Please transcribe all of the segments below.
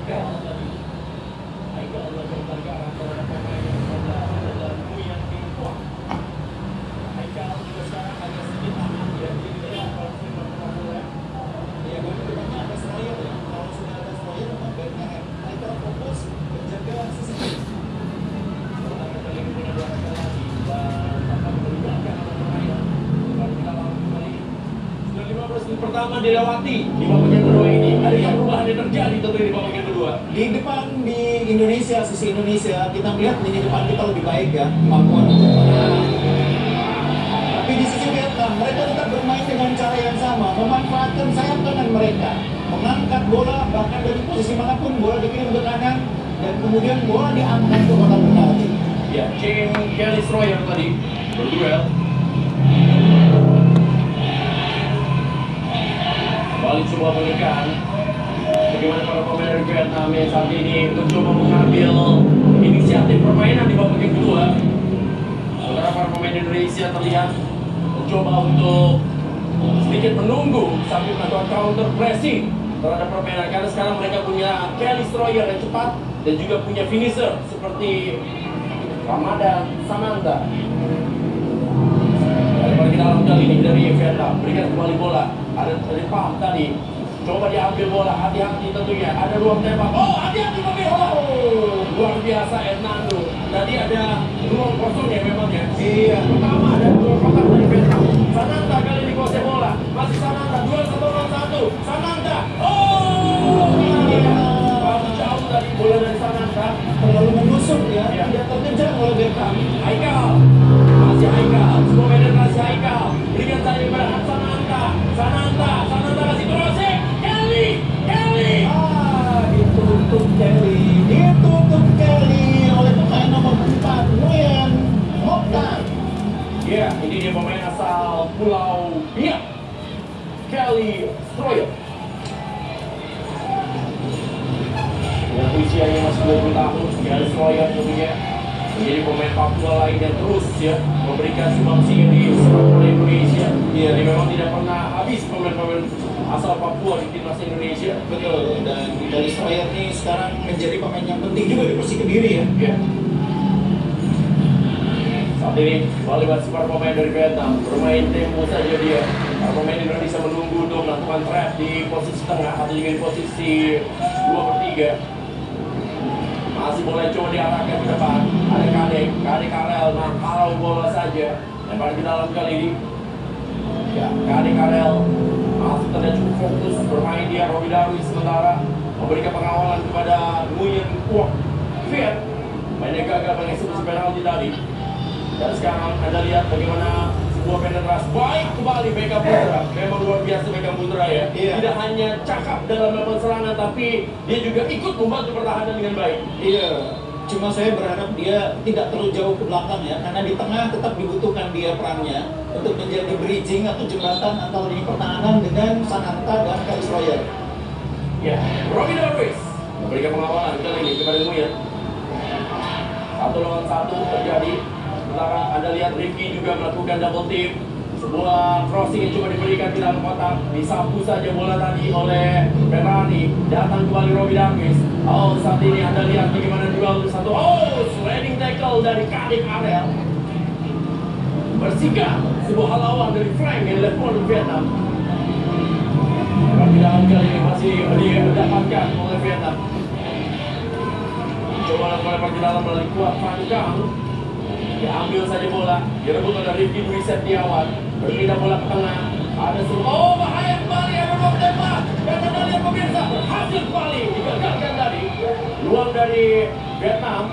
Haikal tadi. Haikal melakukan ke arah terhadap pemain yang sebelah adalah Nguyen Kim Kwak. Haikal juga sekarang agak sedikit aman ya. Jadi tidak kalau sudah bola. Ya gue depannya ada Stroyer ya. Kalau sudah ada Stroyer memang baiknya Haikal fokus menjaga sisi. Sementara kali ini punya dua Haikal lagi dan akan melibatkan anak pemain. Baru kita lawan kembali. 15 menit pertama dilewati di babak yang kedua ini. Ada yang perubahan yang terjadi tentu di babak yang kedua. Di depan di Indonesia, sisi Indonesia kita melihat lini depan kita lebih baik ya. Kemampuan untuk menang. Tapi di sisi Vietnam mereka tetap bermain dengan cara yang sama, memanfaatkan sayap kanan mereka, mengangkat bola bahkan dari posisi manapun bola dikirim ke kanan dan kemudian bola diangkat ke kotak penalti. Ya, Kelly Stroyer tadi berduel. Balik sebuah menekan. Bagaimana para pemain dari Vietnam yang saat ini mencoba mengambil inisiatif permainan di babak yang kedua. Sementara para pemain Indonesia terlihat mencoba untuk sedikit menunggu sambil melakukan counter pressing terhadap permainan karena sekarang mereka punya Kelly Stroyer yang cepat dan juga punya finisher seperti Ramadan Sananta. Daripada kita dalam kali ini dari Vietnam berikan kembali bola. Ada dari Pam tadi coba diambil bola, hati-hati tentunya ada ruang tembak. Oh, hati-hati bola. Oh, luar biasa Hernando. Tadi ada ruang kosong ya memang ya. Iya, pertama ada ruang kotak dari Vietnam. Sananta kali ini kuasai bola. Masih Sananta, 2-1-1. Sananta. Oh, iya. Jauh tadi bola dari Sananta. Terlalu menusuk ya. Tidak terkejar oleh Vietnam. Haikal. Masih Haikal. Semua penetrasi Haikal. Berikan saja kepada Sananta. Sananta kasih crossing. Kelly. Ditutup Kelly oleh pemain nomor 4 Nguyen Mokhtar. Ya, ini dia pemain asal Pulau Biak, Kelly Stroyer. Dengan usianya masih 20 tahun, Kelly Stroyer tentunya menjadi pemain Papua lain yang terus ya memberikan sumbangsinya di sepak bola Indonesia. Iya, dia memang tidak pernah habis pemain-pemain asal Papua di timnas Indonesia. Betul, dan Kelly Stroyer ini sekarang menjadi pemain yang penting juga di Persik Kediri ya. Iya. Saat ini kembali masih para pemain dari Vietnam bermain tempo saja dia. Para pemain Indonesia menunggu untuk melakukan trap di posisi tengah atau juga di posisi 2/3. Masih boleh coba diarahkan ke depan. Ada Kadek Karel. Nah, kalau bola saja lempar ke dalam kali ini. Ya, Kadek Karel masih terlihat cukup fokus bermain dia. Robi Darwis sementara memberikan pengawalan kepada Nguyen Kwak Viet. Banyak gagal mengeksekusi penalti tadi. Dan sekarang Anda lihat bagaimana sebuah penetrasi baik kembali Beckham Putra. Memang luar biasa Beckham Putra ya. Tidak hanya cakap dalam melakukan serangan, tapi dia juga ikut membantu pertahanan dengan baik. Iya. Cuma saya berharap dia tidak terlalu jauh ke belakang ya, karena di tengah tetap dibutuhkan dia perannya untuk menjadi bridging atau jembatan antara lini pertahanan dengan Sananta dan Kelly Stroyer. Ya, Robi Darwis memberikan pengawalan kali ini kepada Nguyen. 1-1 terjadi. Sementara Anda lihat Rifki juga melakukan double team. Sebuah crossing yang coba diberikan di dalam kotak. Disapu saja bola tadi oleh Ferrari. Datang kembali Robi Darwis. Oh, saat ini Anda lihat bagaimana duel satu. Oh, sliding tackle dari Kadek Karel. Bersikap sebuah haluan dari Frank yang dilakukan Vietnam. Tapi dalam kali ini masih didapatkan oleh Vietnam. Coba lempar ke dalam melalui kuat Van Kang. Diambil saja bola, direbut oleh Rifki Dwi Setiawan. Berpindah bola ke tengah. Ada oh bahaya kembali, ada ruang tembak. Dan Anda lihat pemirsa, berhasil kembali. Digagalkan tadi. Luang dari Vietnam.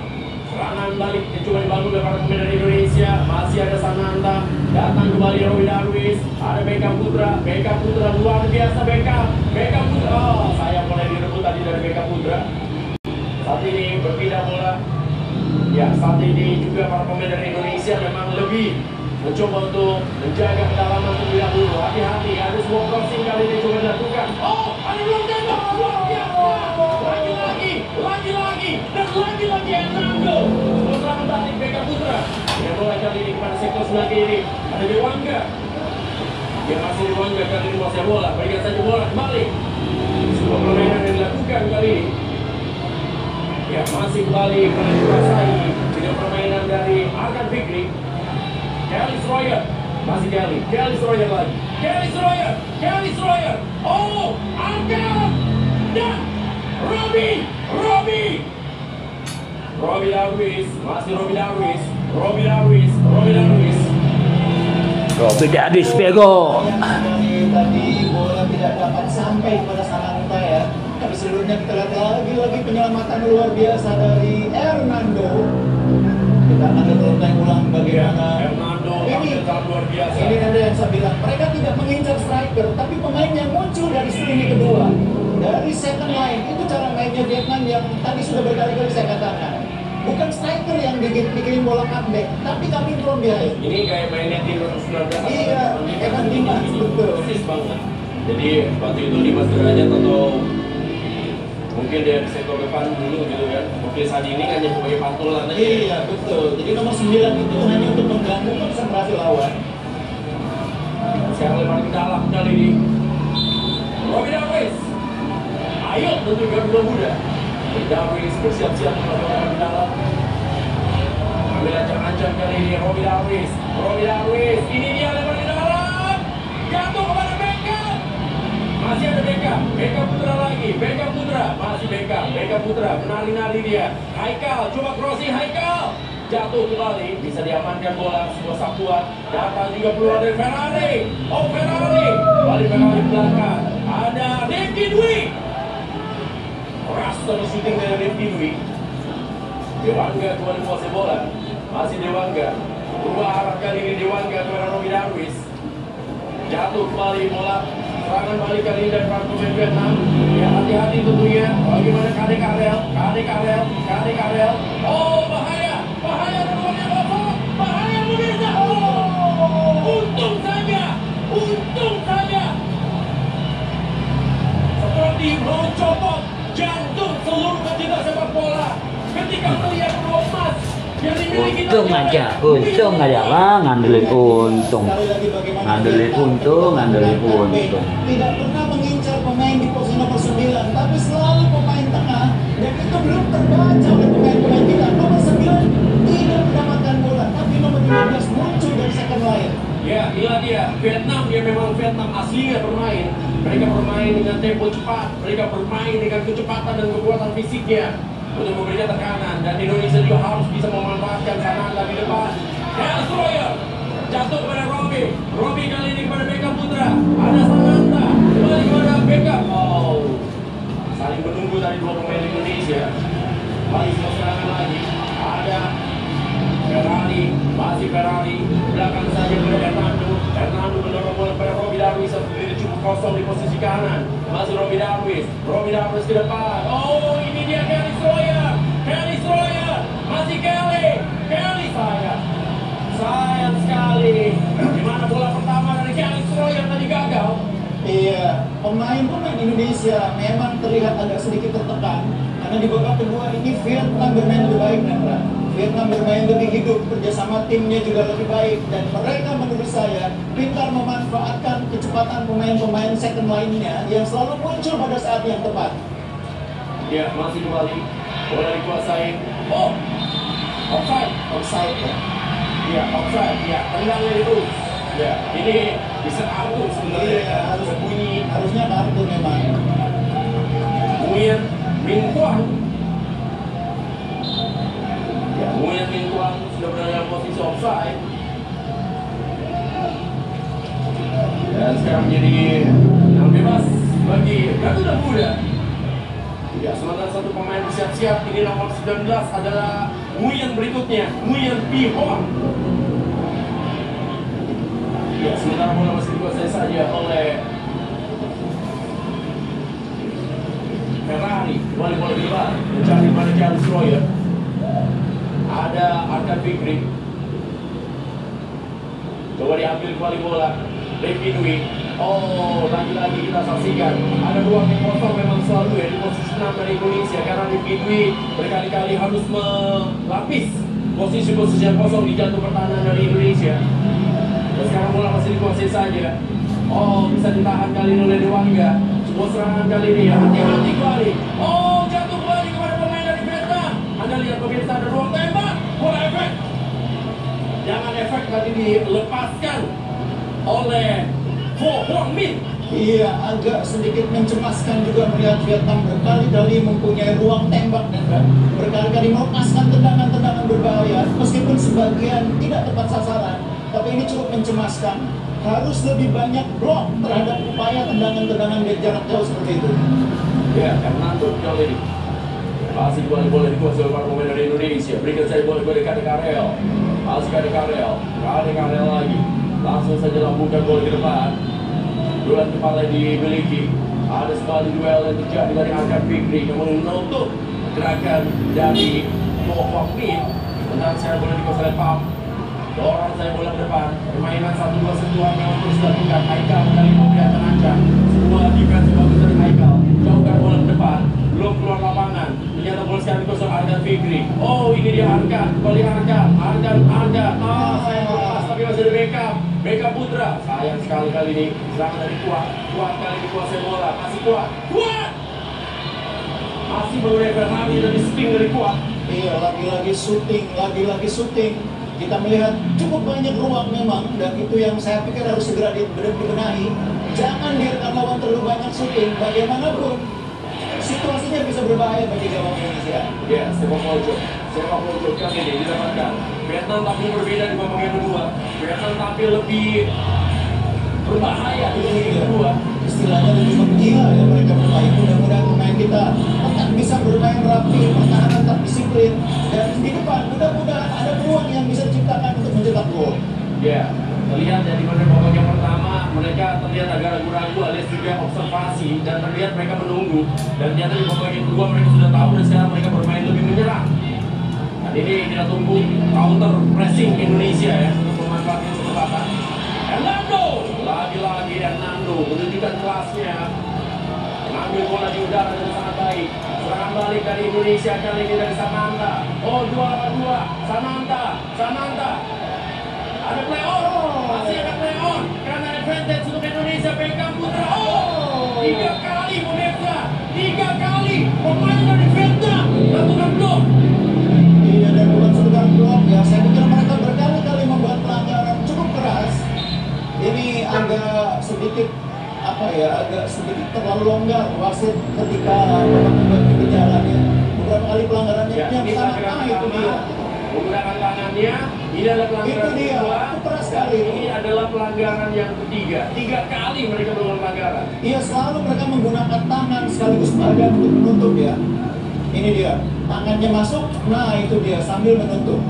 Serangan balik yang coba dibangun oleh para pemain dari Indonesia. Masih ada Sananta. Datang kembali Robi Darwis. Ada Beckham Putra luar biasa Beckham Putra. Oh, saya mulai direbut tadi dari Beckham Putra. Saat ini berpindah bola. Ya, saat ini juga para pemain dari Indonesia memang lebih mencoba untuk menjaga kedalaman terlebih dahulu. Hati-hati, ada sebuah crossing kali ini coba dilakukan. Oh, ada ruang tembak luar biasa. Lagi-lagi dan lagi-lagi Hernando. Serangan balik Beckham Putra. Yang bola kali ini kepada sektor sebelah kiri. Ada Dewangga. Dia masih Dewangga kali ini masih bola. Berikan saja bola kembali. Sebuah permainan yang dilakukan kali ini. Masih kembali dikuasai dengan permainan dari Arkan Fikri. Kelly Stroyer, masih Kelly Stroyer lagi. Kelly Stroyer. Oh, Arkan dan Robbie Darwis, masih Robbie Darwis. Robbie Darwis bego. Tadi bola tidak dapat sampai kepada Samantha ya. Tapi sebelumnya kita lihat lagi penyelamatan luar biasa dari Hernando. Kita akan lihat ulang bagaimana Hernando ini luar biasa. Ini ada yang saya bilang, mereka tidak mengincar striker, tapi pemain yang muncul dari lini kedua, dari second line. Itu cara mainnya Vietnam yang tadi sudah berkali-kali saya katakan. Bukan striker yang bikin bola cutback, tapi coming from behind. Ini kayak mainnya tim 2019. Iya, Evan Dimas, betul. Persis banget. Jadi waktu itu Dimas Derajat atau mungkin dia di sektor depan dulu gitu kan. Mungkin saat ini hanya sebagai pantulan aja. Iya, betul. Jadi nomor 9 itu hanya untuk mengganggu konsentrasi lawan. Sekarang lebar ke dalam kali ini. Robbie Darwis. Ayo tentu Garuda muda. Darwis bersiap-siap melakukan ke dalam. Ambil ancang-ancang kali ini Robbie Darwis. Ini dia lebar ke dalam. Jatuh kepada Beckham. Masih ada Beckham Putra lagi. Masih Beckham Putra. Menari-nari dia. Haikal, coba crossing Haikal. Jatuh kembali, bisa diamankan bola, sebuah sapuan. Datang juga keluar dari Ferrari. Balik Ferrari belakang. Ada Rifki Dwi. Keras terus shooting dari Rifki Dwi. Dewangga kembali menguasai bola. Masih Dewangga. Berubah arah kali ini Dewangga kepada Robbie Darwis. Jatuh kembali bola. Serangan balik kali ini dari para pemain Vietnam. Ya hati-hati tentunya. Bagaimana Kade Karel. Oh bahaya rumahnya Bapak. Bahaya pemirsa. Oh, untung saja. Seperti mencopot jantung seluruh pecinta sepak bola ketika melihat peluang emas yang dimiliki. Untung aja lah, ngandelin untung. Tidak pernah mengincar pemain di posisi nomor 9, tapi selalu pemain tengah, dan itu belum terbaca oleh pemain-pemain kita. Nomor 9 tidak mendapatkan bola, tapi nomor 15 muncul dari second line. Ya, inilah dia Vietnam. Dia memang Vietnam aslinya bermain. Mereka bermain dengan tempo cepat. Mereka bermain dengan kecepatan dan kekuatan fisiknya untuk memberikan tekanan. Dan Indonesia juga harus bisa memanfaatkan Sananta di depan. Kelly Stroyer jatuh kepada Robbie kali ini kepada Beckham Putra. Ada Sananta kembali kepada Beckham. Oh, saling menunggu dari dua pemain Indonesia. Balik sebuah serangan lagi. Ada Ferrari belakang saja kepada Hernando mendorong bola kepada Robbie Darwis yang berdiri cukup kosong di posisi kanan. Masih Robbie Darwis ke depan. Oh, ini dia Kelly Stroyer. Masih Kelly sayang sekali. Dimana bola pertama dari Kelly Stroyer tadi gagal. Iya, pemain Indonesia memang terlihat agak sedikit tertekan karena di babak kedua ini Vietnam bermain lebih baik, Nandra. Vietnam bermain lebih hidup, kerjasama timnya juga lebih baik, dan mereka menurut saya pintar memanfaatkan kecepatan pemain-pemain second line-nya yang selalu muncul pada saat yang tepat. Ya, masih kembali bola dikuasai. Oh, offside ya. Ya, offside. Ya, tendangnya itu. Ya, ini bisa kartu sebenarnya. Iya, harus bunyi. Harusnya kartu memang. Nguyen Minh Quang. Ya, Nguyen Minh Quang sudah berada dalam posisi offside. Dan sekarang menjadi yang bebas bagi Garuda Muda. Ya, sementara satu pemain bersiap-siap. Ini nomor 19 adalah Nguyen berikutnya, Nguyen Pi Hoang. Ya, sementara bola masih dikuasai saja oleh Ferrari. Kembali bola di depan, mencari pada Kelly Stroyer. Ada Arkan Fikri. Coba diambil kembali bola. Rifki Dwi. Oh, lagi-lagi kita saksikan ada ruang yang kosong memang selalu ya di posisi 6 dari Indonesia, karena Rifki Dwi berkali-kali harus melapis posisi-posisi yang kosong di jantung pertahanan dari Indonesia. Dan sekarang bola masih dikuasai saja. Oh, bisa ditahan kali ini oleh Dewangga. Sebuah serangan kali ini, hati-hati kembali. Oh, jatuh kembali kepada pemain dari Vietnam. dilepaskan oleh Ho Huang Min. Iya, agak sedikit mencemaskan juga melihat Vietnam berkali-kali mempunyai ruang tembak dan berkali-kali melepaskan tendangan-tendangan berbahaya meskipun sebagian tidak tepat sasaran, tapi ini cukup mencemaskan. Harus lebih banyak blok terhadap upaya tendangan-tendangan dari jarak jauh seperti itu. Ya, Hernando kali ini masih bola dikuasai oleh para pemain dari Indonesia. Berikan saya bola kepada Karel. Masih Karel lagi. Langsung saja lambungkan bola ke depan. Duel kepala dimiliki. Ada sekali duel yang terjadi dari Angkat Fikri yang menutup gerakan dari Ho Huang Min. Tenang saya bola dikuasai oleh Pam. Dorong saya bola ke depan. Permainan 1-2 sentuhan yang terus dilakukan. Haikal kali ini kelihatan ancam. Semua defense bagus dari Haikal. Jauhkan bola ke depan. Belum keluar lapangan. Ternyata bola sekarang dikosong Argan Fikri. Oh, ini dia Argan. Kembali Argan. Saya lepas tapi masih ada Beckham Putra. Sayang sekali kali ini. Serangan dari Kuat kali dikuasai bola. Masih Kuat. Masih mengenai Fernandi dari spin dari Kuat. Iya, lagi-lagi syuting. Kita melihat cukup banyak ruang memang, dan itu yang saya pikir harus segera dibenahi. Jangan biarkan lawan terlalu banyak syuting. Bagaimanapun situasinya bisa berbahaya bagi gawang Indonesia. Ya, sepak pojok kali ini didapatkan. Vietnam tampil berbeda di babak yang kedua. Vietnam tampil lebih berbahaya di babak yang kedua. Istilahnya lebih menggila ya mereka bermain. Mudah-mudahan pemain kita tetap bisa bermain rapi, pertahanan tetap disiplin, dan di depan mudah-mudahan ada peluang yang bisa diciptakan untuk mencetak gol. Ya, terlihat dari mana babak yang pertama mereka terlihat agak ragu-ragu alias juga observasi, dan terlihat mereka menunggu, dan ternyata di babak yang kedua mereka sudah tahu dan sekarang mereka bermain lebih menyerang. Dan ini kita tunggu counter pressing Indonesia ya untuk memanfaatkan kesempatan. Hernando lagi-lagi Hernando menunjukkan kelasnya, mengambil bola di udara dengan sangat baik. Serangan balik dari Indonesia kali ini dari Sananta. Oh, 2-2 Sananta. Ada play on, masih ada play on karena advantage untuk Indonesia. Beckham Putra. Oh, 3 kali pemirsa, 3 kali pemain dari Vietnam lakukan blok. Iya, dan bukan sekedar blok ya, saya pikir mereka berkali-kali membuat pelanggaran cukup keras. Ini agak sedikit terlalu longgar wasit ketika membuat kebijakan ya. Beberapa kali pelanggarannya Ya, yang ini sangat pelanggaran itu dia. Menggunakan tangannya, ini adalah pelanggaran Itu dia, kedua. keras sekali. Ini adalah pelanggaran yang ketiga. 3 kali mereka melakukan pelanggaran. Iya, selalu mereka menggunakan tangan sekaligus badan untuk menutup ya. Ini dia, tangannya masuk, nah itu dia sambil menutup.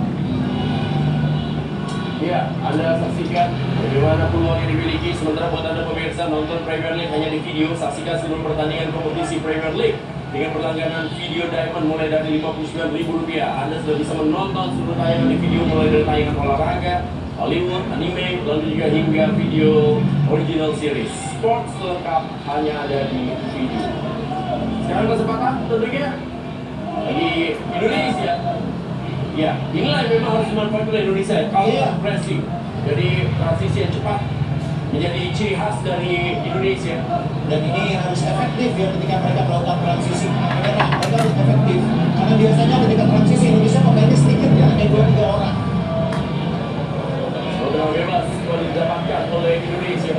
Ya, Anda saksikan bagaimana peluang yang dimiliki. Sementara buat Anda pemirsa nonton Premier League hanya di video, saksikan seluruh pertandingan kompetisi Premier League dengan berlangganan video Diamond mulai dari Rp59.000. Anda sudah bisa menonton seluruh tayangan di video mulai dari tayangan olahraga, Hollywood, anime, lalu juga hingga video original series. Sports lengkap hanya ada di video. Sekarang kesempatan tentunya bagi Indonesia. Ya, inilah yang memang harus dimanfaatkan oleh Indonesia, counter pressing. Jadi transisi yang cepat menjadi ciri khas dari Indonesia. Dan ini harus efektif ya ketika mereka melakukan transisi. Mereka harus efektif. Karena biasanya ketika transisi Indonesia pemainnya sedikit ya, hanya 2-3 orang. Saudara bebas boleh didapatkan oleh Indonesia.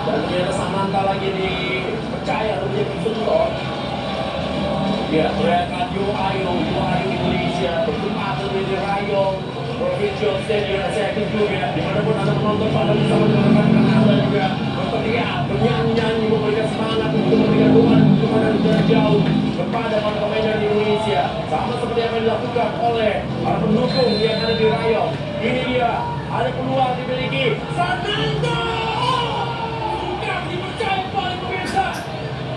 Dan ternyata Sananta lagi dipercaya untuk menjadi senior. Ya, Radio Ayo Indonesia bertempatan di Rayo Provincial Stadium saya juga. Dimanapun Anda menonton pada bersama dengan rekan Anda juga berteriak, bernyanyi, memberikan semangat untuk memberikan dukungan dari jauh kepada para pemain dari Indonesia. Sama seperti apa yang dilakukan oleh para pendukung yang ada di Rayo. Ini dia, ada peluang dimiliki Sananta. Bukan dipercaya oleh pemirsa.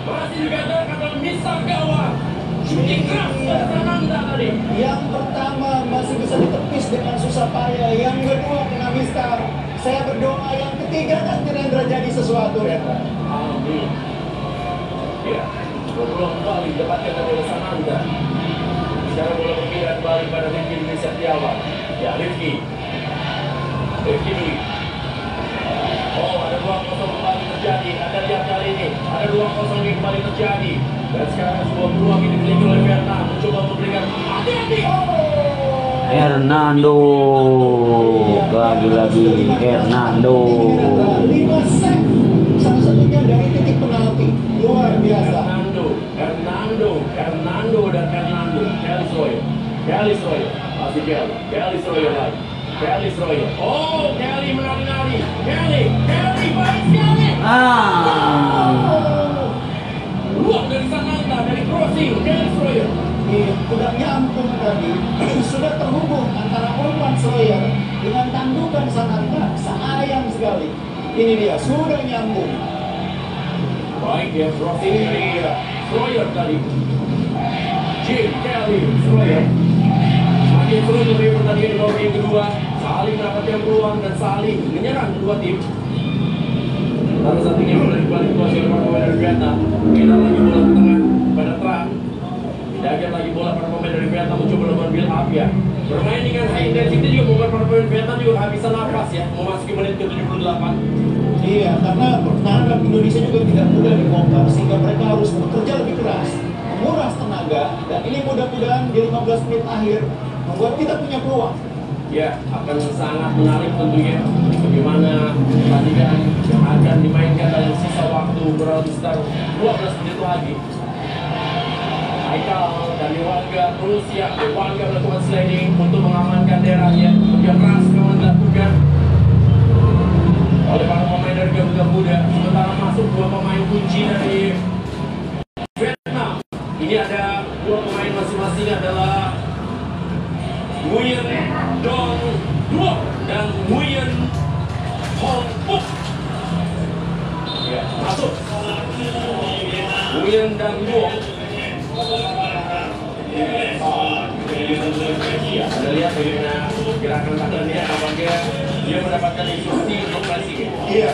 Masih dikatakan dalam misal gawang. Shooting keras dari Sananta tadi. Yang pertama masih bisa ditepis dengan susah payah. Yang kedua kena mistar. Saya berdoa yang ketiga nanti Rendra jadi sesuatu Rendra. Amin. Ya, peluang kembali didapatkan oleh Sananta. Sekarang bola berpindah kembali pada Rifki Indonesia Setiawan. Ya, Rifki Dwi. Oh, ada ruang kosong kembali terjadi. Anda lihat kali ini, ada ruang kosong yang kembali terjadi. Dan sekarang sebuah peluang ini dimiliki oleh Vietnam. Mencoba memberikan hati-hati. Hernando lagi-lagi Hernando. 5 save, salah satunya dari titik penalti, luar biasa. Hernando dan Hernando. Kelly Sawyer, masih Kelly Sawyer lagi. Kelly Sawyer. Oh, Kelly menari-nari. Kelly baik sekali. Luar dari Sananta, dari crossing, Kelly Sawyer. Udah nyambung tadi, sudah terhubung antara umpan Sawyer dengan tandukan Sananta, sayang sekali. Ini dia, sudah nyambung. Baik ya, crossing dari Sawyer tadi. Jim Kelly Sawyer. Semakin seru dari pertandingan di babak yang kedua, saling mendapatkan peluang dan saling menyerang kedua tim. Lalu saat ini bola dikualifikasi oleh para pemain dari Vietnam. Kita lagi bola ke tengah pada Tran. Tidak lagi bola para pemain dari Vietnam mencoba melakukan build up ya. Bermain dengan high intensity juga membuat para pemain Vietnam juga kehabisan nafas ya. Memasuki menit ke-78. Iya, karena pertahanan Indonesia juga tidak mudah dibongkar, sehingga mereka harus bekerja lebih keras, menguras tenaga, dan ini mudah-mudahan di 15 menit akhir membuat kita punya peluang. Ya, akan sangat menarik tentunya bagaimana pertandingan yang akan dimainkan dalam sisa waktu kurang lebih sekitar 12 menit lagi. Haikal dari Wangga terus ya, Wangga melakukan sliding untuk mengamankan daerahnya. Kerja keras memang dilakukan oleh para pemain dari Garuda Muda. Sementara masuk dua pemain kunci dari Vietnam. Ini ada dua pemain masing-masing adalah Nguyen Dong Duok dan Nguyen Hong Puk. Ya, masuk Nguyen dan Duok. Ya, Anda lihat bagaimana gerakan tangan dia, apakah dia mendapatkan instruksi untuk passing. Iya.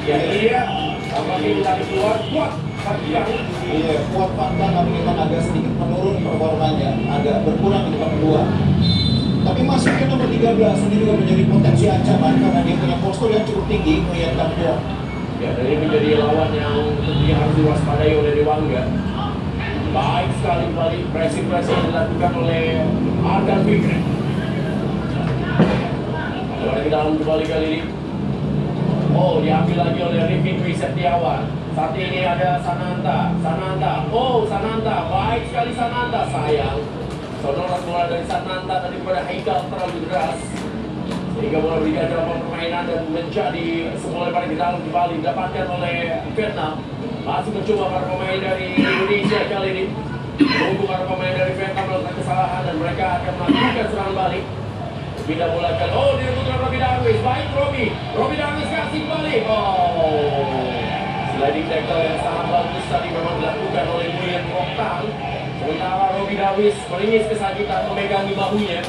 Ya, ini dia. Apakah kita keluar kuat? Iya, kuat pantang tapi memang agak sedikit menurun performanya, agak berkurang di babak kedua. Tapi masuk ke nomor 13 ini juga menjadi potensi ancaman karena dia punya postur yang cukup tinggi, Nguyen Dong Duok. Ya, dan ini menjadi lawan yang tentunya harus diwaspadai oleh Dewangga. Baik sekali kembali pressing yang dilakukan oleh Arkan Fikri. Keluar ke dalam kembali kali ini. Oh, diambil lagi oleh Rifin Dwi Setiawan. Saat ini ada Sananta. Oh, Sananta. Baik sekali Sananta. Sayang. Saudara bola dari Sananta tadi pada Haikal terlalu deras. Sehingga bola berjalan dalam permainan dan menjadi semula pada di dalam kembali didapatkan oleh Vietnam. Masih mencoba para pemain dari Indonesia kali ini. Menunggu para pemain dari Vietnam melakukan kesalahan dan mereka akan melakukan serangan balik. Pindah bola kali. Oh, direbutkan Robi Darwis. Baik Robi Darwis kasih balik. Oh, sliding tackle yang sangat bagus tadi memang dilakukan oleh Nguyen Mokhtar. Sementara Robi Darwis meringis kesakitan memegangi bahunya.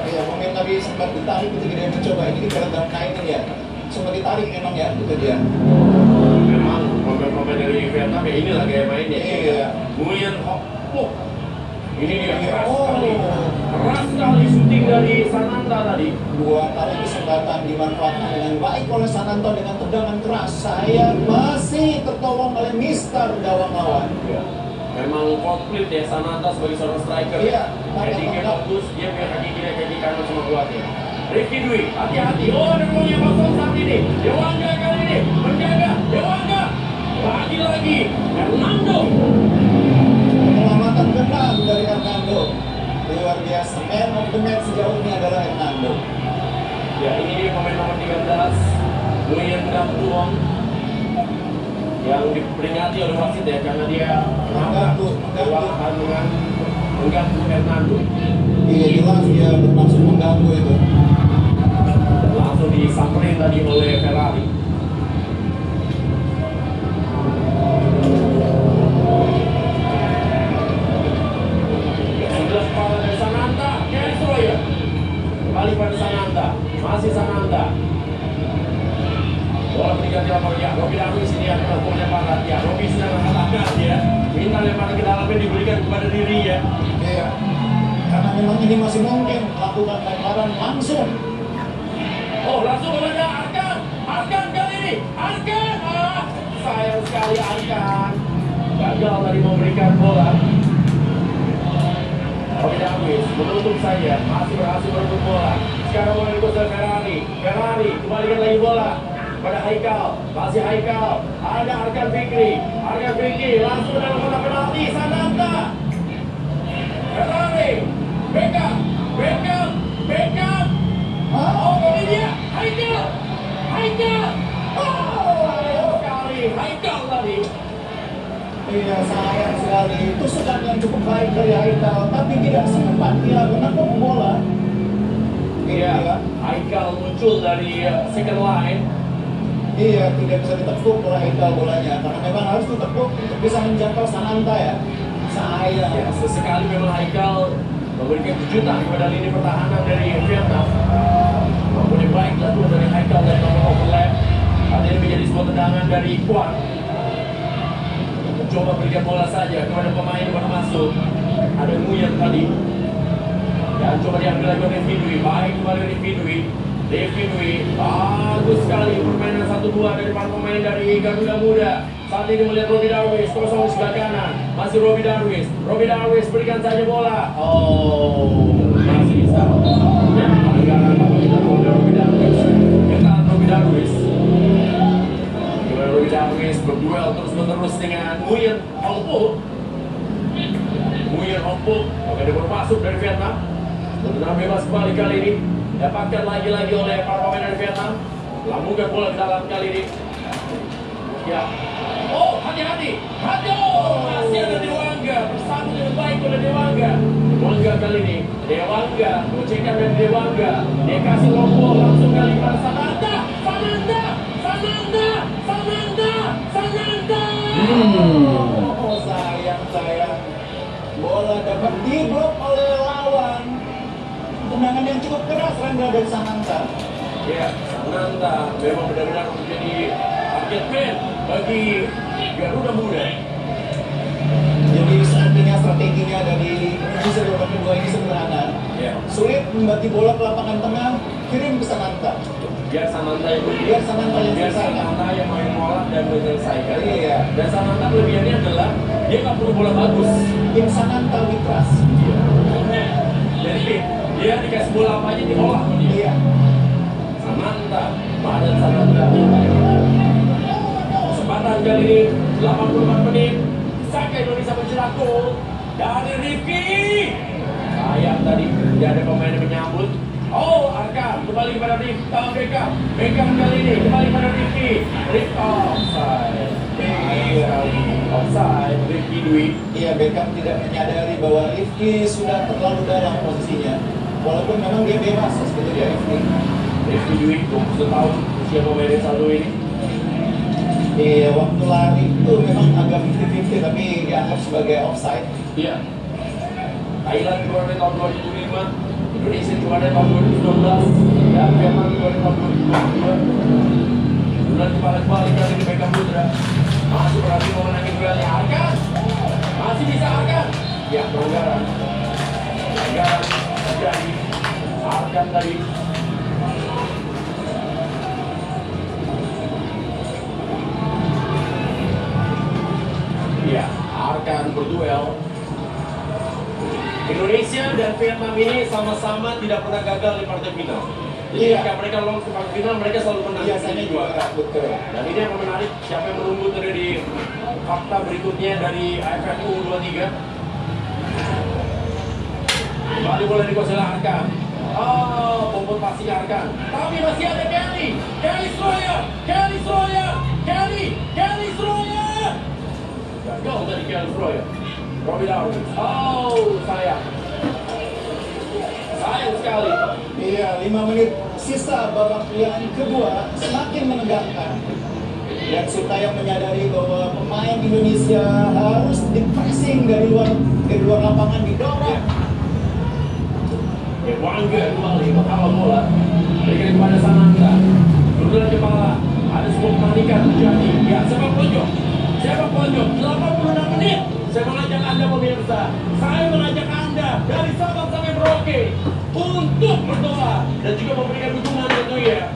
Ya, mungkin tadi sempat ditarik ketika dia mencoba ini dalam kaitan ya. Sempat ditarik memang ya, itu dia. Memang pemain dari Vietnam ya inilah gaya mainnya. Iya. Nguyen Hok Puk. Ini dia keras sekali shooting dari Sananta tadi. Dua kali kesempatan dimanfaatkan dengan baik oleh Sananta dengan tendangan keras. Saya masih tertolong oleh Mister Gawang lawan. Ya. Memang komplit ya Sananta sebagai seorang striker. Iya. Headingnya bagus, dia punya kaki kiri kaki kanan semua kuatnya. Rifki Dwi, hati-hati. Oh, ada ruang yang kosong saat ini. Dewangga kali ini menjaga. Dewangga lagi. Hernando. Penyelamatan benar dari Hernando. Luar biasa. Man of the match sejauh ini adalah Hernando. Ya, ini dia pemain nomor 13, Nguyen Dong Duok, yang diperingati oleh wasit ya karena dia mengganggu Hernando. Iya, jelas dia bermaksud mengganggu itu. Langsung disamperin tadi oleh Ferrari. Sudah kepala dari Sananta, Kelly Sawyer. Kembali pada Sananta, masih Sananta. Bola berganti lawan ya, Robi Darwis ini akan melakukan lemparan ya. Robi sudah mengatakan ya, minta lemparan ke dalam yang diberikan kepada dirinya. Iya. Karena memang ini masih mungkin melakukan lemparan langsung. Oh, langsung kepada Arkan kali ini. Arkan, sayang sekali Arkan. Gagal tadi memberikan bola. Robi Darwis tutup saja, masih berhasil merebut bola. Sekarang bola dikuasai Ferrari. Ferrari kembalikan lagi bola pada Haikal, masih Haikal. Ada Arkan Fikri. Arkan Fikri langsung dalam kotak penalti. Sananta. Ferrari. Beckham. Beckham. Beckham. Oh, ini dia. Haikal. Haikal. Oh, sekali. Haikal tadi. Iya, sayang sekali. Tusukan yang cukup baik dari Haikal, tapi tidak sempat dia menekuk bola. Iya, Haikal muncul dari second line. Iya, tidak bisa ditekuk oleh Haikal bolanya, karena memang harus ditekuk untuk bisa menjangkau Sananta ya. Sayang. Ya, sesekali memang Haikal memberikan kejutan kepada lini pertahanan dari Vietnam. Namun yang baik lakukan dari Haikal dan nomor overlap. Hal ini menjadi sebuah tendangan dari Kwan. Mencoba berikan bola saja kepada pemain yang baru masuk. Ada Nguyen tadi. Dan coba diambil lagi oleh Devi Dwi. Baik kembali Devi Dwi. Devi Dwi. Bagus sekali permainan 1-2 dari para pemain dari Garuda Muda. Saat ini melihat Robbie Darwis kosong di sebelah kanan. Masih Robbie Darwis. Robbie Darwis berikan saja bola. Oh, masih bisa. Pelanggaran dilakukan oleh Robbie Darwis. Ketat Robbie Darwis. Coba Robbie Darwis berduel terus-menerus dengan Nguyen Hongpo. Nguyen Hongpo. Oke, dia baru masuk dari Vietnam. Tenang bebas kembali kali ini. Dapatkan lagi-lagi oleh para pemain dari Vietnam. Lambungkan bola ke dalam kali ini. Ya. Oh, hati-hati. Masih ada Dewangga. Bersama dengan baik oleh Dewangga. Dewangga kali ini. Dewangga. Gocekan dari Dewangga. Dia kasih lompol langsung kali pada Sananta. Sananta. Sananta. Sananta. Sananta. Oh, sayang. Bola dapat diblok oleh lawan. Tendangan yang cukup keras Rendra dari Sananta. Ya, Sananta memang benar-benar menjadi target man bagi Garuda Muda. Jadi sepertinya strateginya dari Indonesia babak kedua ini sederhana. Ya. Sulit membagi bola ke lapangan tengah, kirim ke Sananta. Biar Sananta yang Biar Sananta yang selesaikan. Sananta yang main molat dan menyelesaikan. Iya. Dan Sananta kelebihannya adalah dia nggak perlu bola bagus. Tim Sananta we trust. Jadi dia dikasih bola apa aja diolah sama dia. Iya. Sananta, badan Sananta. Kesempatan kali ini 84 menit. Saka Indonesia mencetak gol dari Rifki. Sayang tadi tidak ada pemain yang menyambut. Oh, Arkan kembali kepada Beckham. Beckham kali ini kembali pada Rifki. Rifki offside. Offside. Rifki Dwi. Iya, Beckham tidak menyadari bahwa Rifki sudah terlalu dalam posisinya. Walaupun memang dia bebas sebetulnya Rifki. Rifki Dwi 21 tahun usia pemain yang satu ini. Iya, waktu lari itu memang agak 50-50 tapi dianggap sebagai offside. Iya. Thailand juara tahun 2005, Indonesia juara tahun 2012, dan Vietnam juara tahun 2022. Bulan kembali kali ini Beckham Putra masih berhasil memenangi duelnya Arkan. Masih bisa Arkan. Ya, pelanggaran terjadi. Arkan tadi. Ya, Arkan berduel. Indonesia dan Vietnam ini sama-sama tidak pernah gagal di partai final. Jadi jika mereka lolos ke partai final, mereka selalu menang. Biasanya juga betul. Dan ini yang menarik, siapa yang menunggu tadi di fakta berikutnya dari AFF U23. Kembali bola dikuasai Arkan. Oh, bobot pasti Arkan. Tapi masih ada Kelly. Kelly Stroyer. Gagal tadi Kelly Stroyer. Robbie Darwis. Oh, sayang sekali. Iya, 5 menit sisa babak yang kedua semakin menegangkan. Dan Sintayong menyadari bahwa pemain Indonesia harus di-pressing dari luar lapangan didorong. Wangga kembali menghalau bola. Berikan kepada Sananta. Turun kepala. Ada sebuah kepanikan terjadi. Ya, sepak pojok. 86 menit. Saya mengajak Anda pemirsa. Saya mengajak Anda dari Sabang sampai Merauke untuk berdoa dan juga memberikan dukungan tentunya.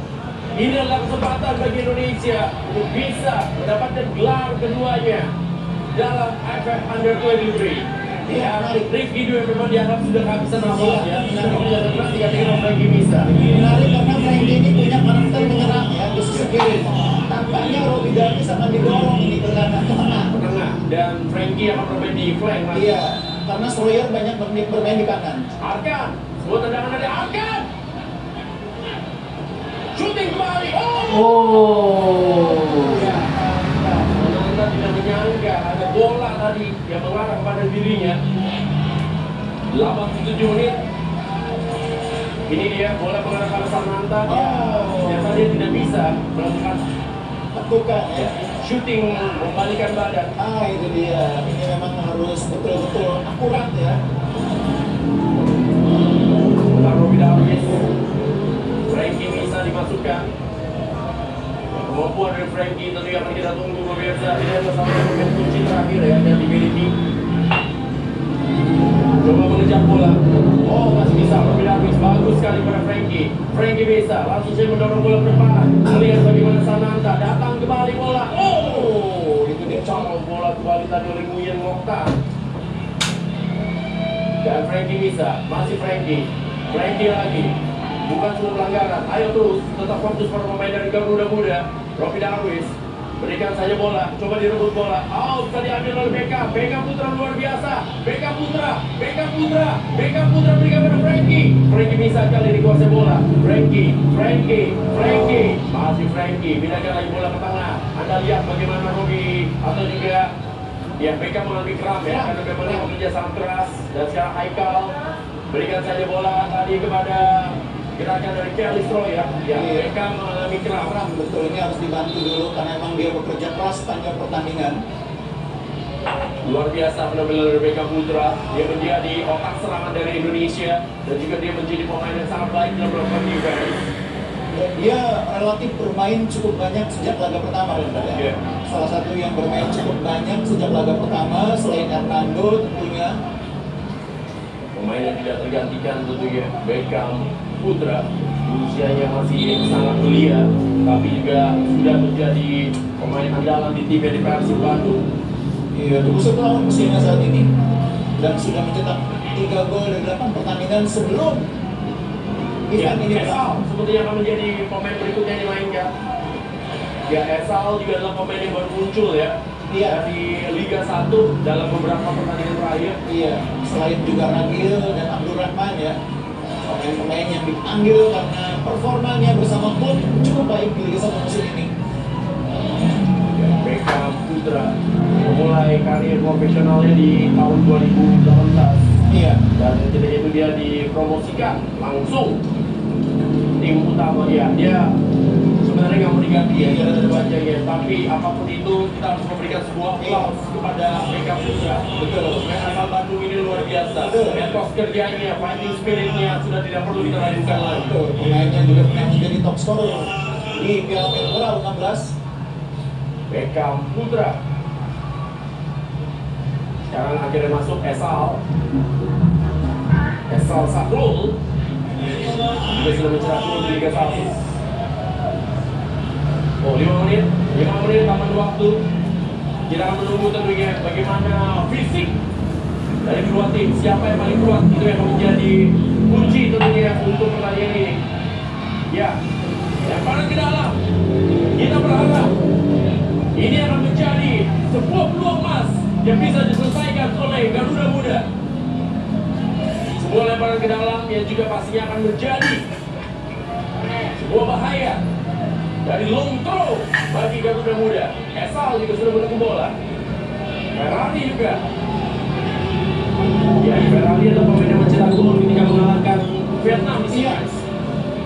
Ini adalah kesempatan bagi Indonesia untuk bisa mendapatkan gelar keduanya dalam AFF Under 23. Iya, menarik. Rifki juga memang dianggap sudah kehabisan nafas ya. Tapi tidak pernah dikatakan Frankie bisa. Menarik karena Frankie ini punya karakter menyerang ya di sisi kiri. Tampaknya Robbie Davis akan didorong ini ke tengah. Ke tengah dan Frankie akan bermain di flank nanti. Iya, karena Sawyer banyak bermain di kanan. Arkan, sebuah tendangan dari Arkan. Shooting kembali. Ya, Anda tidak menyangka ada bola tadi yang mengarah kepada dirinya. 87 menit. Ini dia bola mengarah ke Sananta. Ternyata dia tidak bisa melakukan lakukan ya. shooting membalikan badan. Itu dia. Ini memang harus betul-betul akurat ya. Robbie Davis, Frankie bisa dimasukkan. Kemampuan dari Frankie tentu akan kita tunggu pemirsa. Ini adalah salah satu pemain kunci terakhir ya yang dimiliki. Coba mengejar bola. Masih bisa Robbie Davis, bagus sekali pada Frankie. Frankie bisa langsung saja mendorong bola ke depan. Melihat bagaimana Sananta datang kembali bola. Itu dia colok bola kembali tadi oleh Nguyen Mokhtar. Dan Frankie bisa, masih Frankie lagi. Bukan cuma pelanggaran. Ayo terus, tetap fokus pada pemain dari Garuda Muda. Robbie Davis berikan saja bola, coba direbut bola. Bisa diambil oleh Beckham. Beckham Putra luar biasa. Beckham Putra berikan pada Frankie. Frankie bisa kali ini kuasai bola. Frankie. Masih Frankie. Pindahkan lagi bola ke tengah. Anda lihat bagaimana Robbie atau juga Beckham mengalami kram ya, karena memang dia bekerja sangat keras. Dan sekarang Haikal berikan saja bola tadi kepada gerakan dari Kelly Sawyer ya. Beckham mengalami kram. Betul, ini harus dibantu dulu karena memang dia bekerja keras sepanjang pertandingan. Luar biasa penampilan dari Beckham Putra. Dia menjadi otak serangan dari Indonesia dan juga dia menjadi pemain yang sangat baik dalam melakukan defense. Dia relatif bermain cukup banyak sejak laga pertama ya. Salah satu yang bermain cukup banyak sejak laga pertama selain Hernando tentunya. Pemain yang tidak tergantikan tentunya Beckham Putra. Usianya masih sangat belia, tapi juga sudah menjadi pemain andalan di tim di Persib Bandung. Iya, 21 tahun usianya saat ini dan sudah mencetak 3 gol dari 8 pertandingan sebelum event ini Esal sepertinya akan menjadi pemain berikutnya yang dimainkan. Esal juga adalah pemain yang baru muncul ya. Dari Liga 1 dalam beberapa pertandingan terakhir. Iya, selain juga Ragil dan Abdul Rahman ya, pemain-pemain yang dipanggil karena performanya bersama klub cukup baik di Liga 1 musim ini. Beckham Putra memulai karir profesionalnya di tahun 2018. Iya. Dan ketika itu dia dipromosikan langsung tim utama dia sebenarnya nggak mau diganti ya, dia ada wajahnya. Tapi apapun itu kita harus memberikan sebuah aplaus kepada Beckham Putra. Betul. Pemain asal Bandung ini luar biasa. Etos kerjanya, fighting spiritnya sudah tidak perlu kita ragukan lagi. Betul. Pemainnya juga pernah menjadi top scorer di Piala Menpora U16. Beckham Putra. Sekarang akhirnya masuk Esal Sakrul juga sudah mencetak gol di Liga 1. 5 menit taman waktu. Kita akan menunggu tentunya bagaimana fisik dari kedua tim, siapa yang paling kuat itu yang menjadi kunci tentunya untuk pertandingan ini. Yang paling ke dalam kita berharap ini akan menjadi sebuah peluang emas yang bisa diselesaikan oleh Garuda Muda. Sebuah lemparan ke dalam yang juga pastinya akan menjadi sebuah bahaya dari long throw bagi Garuda Muda. Esal juga sudah menunggu bola. Ferrari juga. Ferrari adalah pemain yang mencetak gol ketika mengalahkan Vietnam di Series.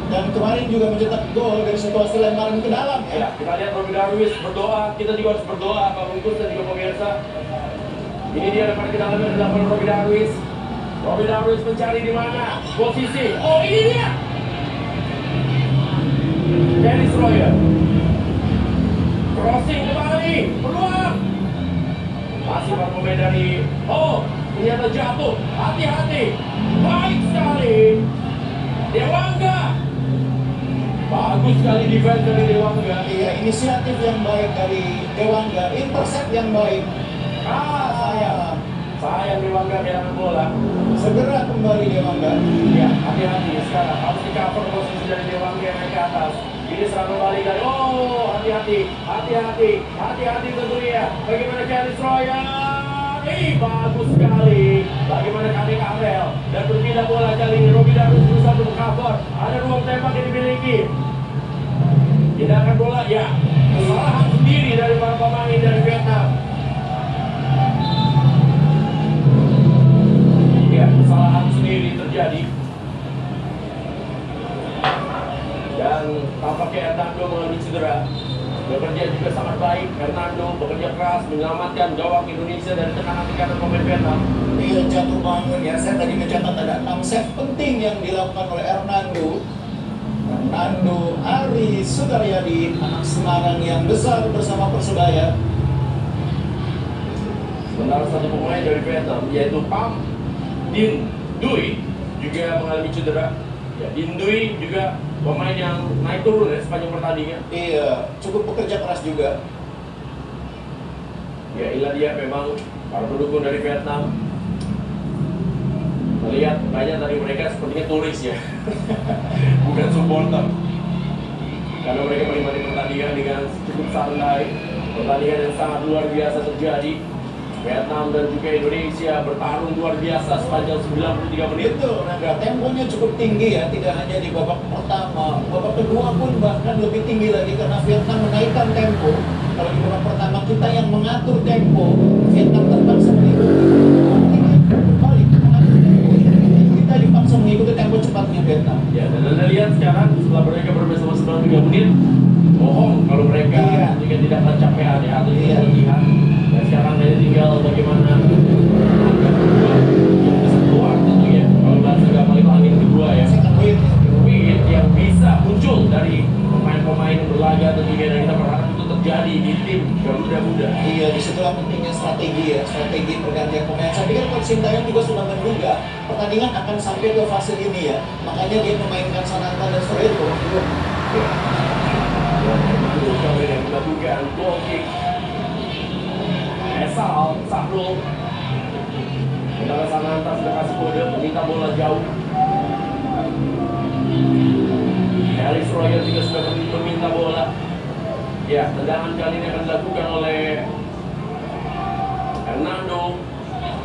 Dan kemarin juga mencetak gol dari situasi lemparan ke dalam ya. Kita lihat Robbie Davis berdoa, kita juga harus berdoa Pak Bungkus dan juga pemirsa. Ini dia lemparan ke dalam yang dilakukan Robbie Davis. Robbie Davis mencari di mana posisi. Ini dia. Kelly Sawyer. Crossing kembali, peluang. Masih para pemain dari ternyata jatuh. Hati-hati. Baik sekali. Dewangga. Bagus sekali defense dari Dewangga. Iya, inisiatif yang baik dari Dewangga, intercept yang baik. Sayang Dewangga kehilangan bola. Segera kembali Dewangga. Ya, hati-hati sekarang. Harus di cover posisi dari Dewangga yang naik ke atas. Ini serangan balik dari, oh hati-hati, hati-hati tentunya. Bagaimana Kelly Royer? Bagus sekali. Bagaimana Kadek Arel dan berpindah bola kali ini. Robi Darus berusaha untuk cover. Ada ruang tembak yang dimiliki. Tindakan bola, ya. Kesalahan sendiri dari para pemain dari Vietnam. Ya, kesalahan sendiri terjadi. Dan tampaknya Hernando mengalami cedera. Bekerja juga sangat baik. Hernando bekerja keras menyelamatkan gawang Indonesia dari tekanan-tekanan pemain Vietnam. Iya, jatuh bangun ya. Saya tadi mencatat ada 6 save penting yang dilakukan oleh Hernando Ari Sudaryadi, anak Semarang yang besar bersama Persebaya. Sementara satu pemain dari Vietnam yaitu Pham Dinh Duy juga mengalami cedera. Ya, Dinh Duy juga pemain yang naik turun ya sepanjang pertandingan. Iya, cukup bekerja keras juga. Ya, inilah dia memang para pendukung dari Vietnam. Melihat banyak dari mereka sepertinya turis ya, bukan supporter. Karena mereka menikmati pertandingan dengan cukup santai. Pertandingan yang sangat luar biasa terjadi. Vietnam dan juga Indonesia bertarung luar biasa sepanjang 93 menit. Betul, Naga. Temponya cukup tinggi ya, tidak hanya di babak pertama. Babak kedua pun bahkan lebih tinggi lagi karena Vietnam menaikkan tempo. Kalau di babak pertama kita yang mengatur tempo, Vietnam terpaksa mengikuti. Berbalik, mengatur tempo. Kita dipaksa mengikuti tempo cepatnya Vietnam. Ya, dan Anda lihat sekarang setelah mereka bermain selama 93 menit, bohong kalau mereka jika tidak kecapean ya atau tidak latihan. Dan sekarang hanya tinggal bagaimana angka kedua yang bisa keluar tentunya. Kalau bahasa gampang itu angin kedua ya. Win yang bisa muncul dari pemain-pemain yang berlaga tentunya, dan kita berharap itu terjadi di tim Garuda Muda. Iya, disitulah pentingnya strategi ya, strategi pergantian pemain. Saya pikir Coach Sintayong juga sudah menduga pertandingan akan sampai ke fase ini ya. Makanya dia memainkan Sananta dan Soreto. Kami yang melakukan goal kick. Esal, Sahrul. Sementara Sananta sudah kasih kode meminta bola jauh. Kelly Royer juga sudah meminta bola. Ya, tendangan kali ini akan dilakukan oleh Hernando.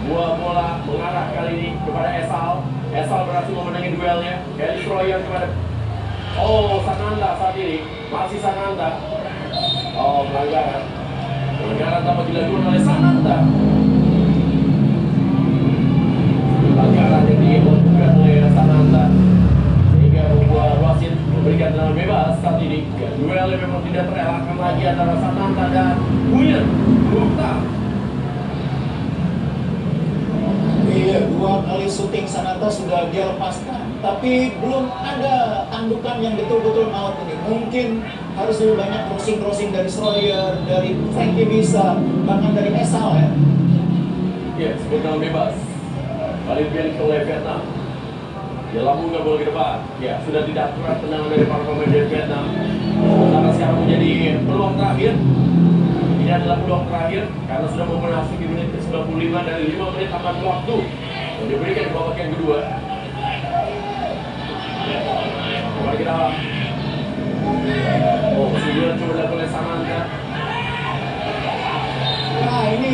Buah bola mengarah kali ini kepada Esal. Esal berhasil memenangi duelnya. Kelly Royer kepada Sananta saat ini. Masih Sananta. Pelanggaran dapat dilakukan oleh Sananta. Pelanggaran yang dilakukan oleh Sananta sehingga membuat wasit memberikan tendangan bebas saat ini. Duel yang memang tidak terelakkan lagi antara Sananta dan Nguyen Mukhtar. Iya, 2 kali syuting Sananta sudah dia lepaskan, tapi belum ada tandukan yang betul-betul maut ini. Mungkin harus lebih banyak crossing dari Schroyer, dari Frankie bisa, bahkan dari Esal ya. Ya, sebenarnya bebas. Balik balik oleh Vietnam. Dia lambungkan bola ke depan. Ya, sudah tidak akurat tendangan dari para pemain dari Vietnam. Sementara sekarang menjadi peluang terakhir. Ini adalah peluang terakhir karena sudah memasuki menit ke-95 dari 5 menit tambahan waktu yang diberikan di babak yang kedua. Kembali ke dalam. Kemudian coba dilakukan oleh Sananta. Nah, ini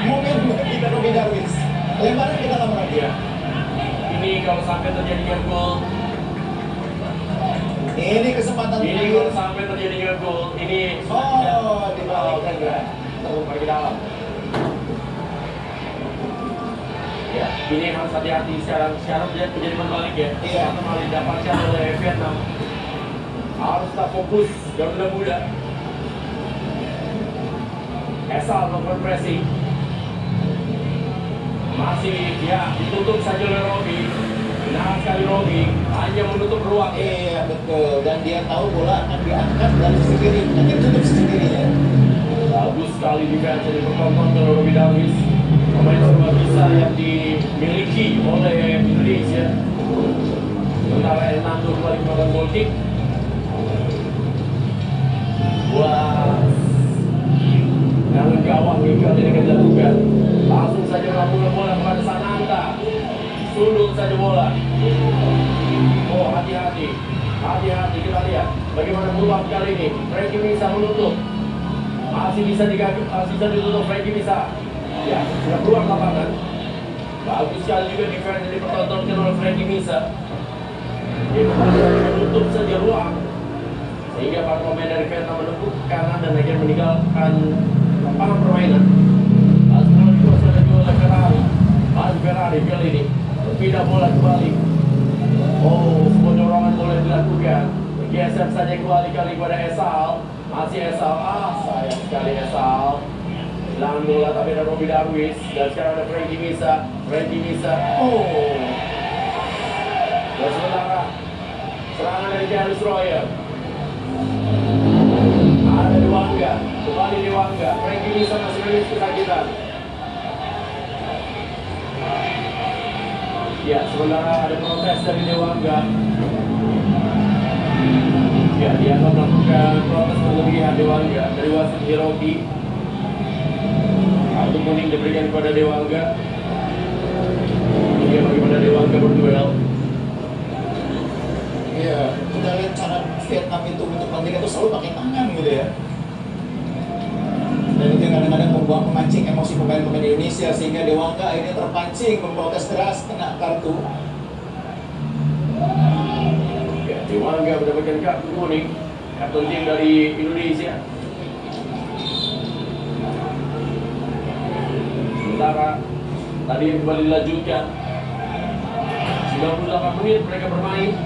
momen kita Robi Darwis. Lemparan kita dalam lagi. Ya. Ini kalau sampai terjadinya gol. Ini kesempatan Ini kalau sampai terjadinya gol. Ini dibalikkan ya. Kembali ke dalam. Ya, ini harus hati-hati sekarang menjadi membalik ya. Iya. Kembali didapatkan oleh Vietnam. Harus tetap fokus Garuda Muda. Esal melakukan pressing. Masih ya ditutup saja oleh Robi. Benar sekali Robi, hanya menutup ruang. Iya betul, dan dia tahu bola akan diangkat dari sisi kiri, nanti tutup sisi kirinya. Bagus sekali defense yang dipertonton oleh Robi Darwis. Pemain serba bisa yang dimiliki oleh Indonesia. Sementara Hernando kembali melakukan goal kick. Wah, dalam gawang ini kali ini akan dilakukan. Langsung saja melakukan bola kepada Sananta. Sundul saja bola. Oh, hati-hati. Hati-hati, kita lihat bagaimana peluang kali ini. Frankie bisa menutup. Masih bisa ditutup Frankie bisa. Ya, sudah keluar lapangan. Bagus sekali juga defense yang dipertontonkan oleh Frankie Misa. Dia menutup saja ruang sehingga para pemain dari Vietnam menepuk kanan dan akhirnya meninggalkan lapangan permainan. Lalu bola dikuasai oleh Ferrari. Lalu Ferrari kali ini berpindah bola kembali. Oh, sebuah dorongan boleh dilakukan. Bergeser saja kembali kali kepada Esal. Masih Esal. Sayang sekali Esal. Hilang bola tapi ada Robi Darwis. Dan sekarang ada Frankie Misa. Frankie Misa. Oh. Dan sementara serangan dari Darius Royer. Ada Dewangga. Kembali Dewangga. Frankie Misa masih menangis kesakitan. Ya, sementara ada protes dari Dewangga. Ya, dia akan melakukan protes berlebihan Dewangga dari wasit Hiroki. Kartu kuning diberikan kepada Dewangga. Ini bagaimana Dewangga berduel. Iya, kita lihat cara Vietnam itu untuk pertandingan itu selalu pakai tangan gitu ya. Dan itu kadang-kadang membuat memancing emosi pemain-pemain Indonesia sehingga Dewangga akhirnya terpancing memprotes keras kena kartu. Ya, Dewangga mendapatkan kartu kuning. Kartu tim dari Indonesia. Sementara tadi kembali dilanjutkan. 98 menit mereka bermain.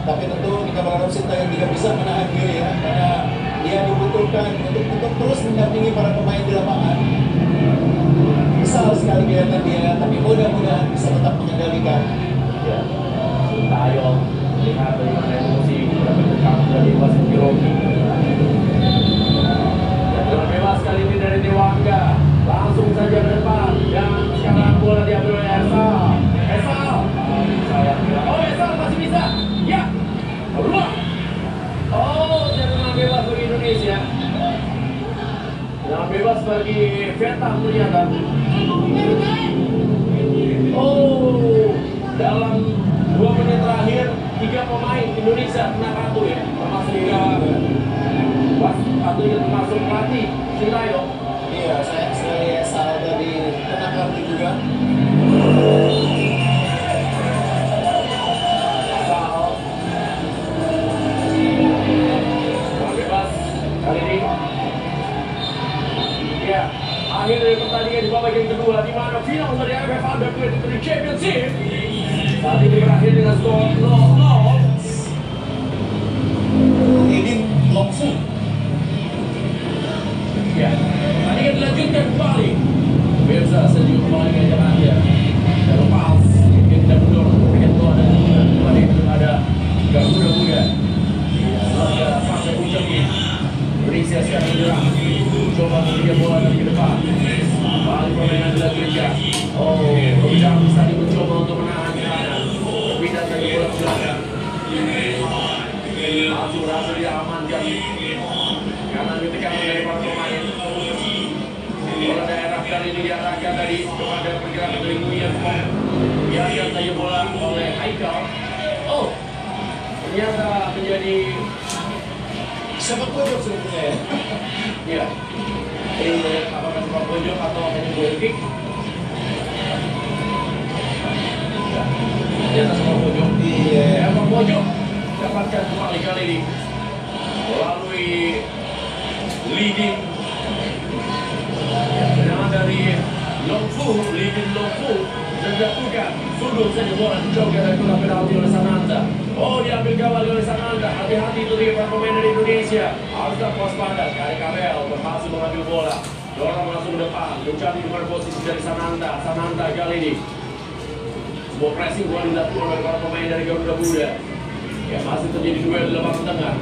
Tapi tentu kita berharap Sintayong juga bisa menahan diri ya, karena dia dibutuhkan untuk terus mendampingi para pemain di lapangan. Kesal sekali kelihatan dia, tapi mudah-mudahan bisa tetap mengendalikan. Ya, Sintayong lihat bagaimana emosi mendapatkan kartu dari wasit Hiroki. Dan bola bebas kali ini dari Dewangga, langsung saja ke depan dan sekarang bola diambil oleh Esal. Esal masih bisa. Ya, keluar. Oh, tendangan bebas bagi Indonesia. Tendangan bebas bagi Vietnam ternyata. Oh, dalam 2 menit terakhir 3 pemain Indonesia kena kartu ya, termasuk termasuk pelatih Sintayong. Iya, sayang sekali Esal dari kena kartu juga. Kali ini, ya, akhir dari pertandingan di babak yang kedua, di mana final dari AFF Under 23 Championship saat ini berakhir dengan skor 0-0. Edin Longfu. Ya, pertandingan dilanjutkan kembali. Biasa sejuk kembali ke Jakarta. Dan lepas, mungkin tidak mendorong kemudian doa dan kembali ada Garuda Muda. Ada fase puncak ini. Indonesia sekarang menyerang. Coba memberikan bola dari ke depan. Balik permainan dilanjutkan. Oh, Robidang tadi mencoba untuk menahan ke kanan. Pindah dari bola ke belakang. Langsung berhasil diamankan. Kanan ditekan dari para pemain. Bola daerah kali ini diarahkan tadi kepada pergerakan dari Nguyen Kong. Biarkan saja bola oleh Haikal. Oh, ternyata menjadi sepak pojok sebetulnya ya. Iya. Jadi apakah sepak pojok atau hanya goal kick? Ya. Ternyata sepak pojok. Iya. Sepak pojok dapatkan kembali kali ini melalui leading. Tendangan dari Longfu, leading Longfu menjatuhkan. Sundul saja bola dicoba dan kena penalti oleh Sananta. Oh, diambil kembali oleh Sananta. Hati-hati itu dia para pemain dari Indonesia. Harus waspada. Kari Karel berhasil mengambil bola. dorong langsung depan, mencari nomor posisi dari Sananta. Sananta kali ini sebuah pressing bola dilakukan oleh para pemain dari Garuda Muda. Ya, masih terjadi duel di lapangan tengah.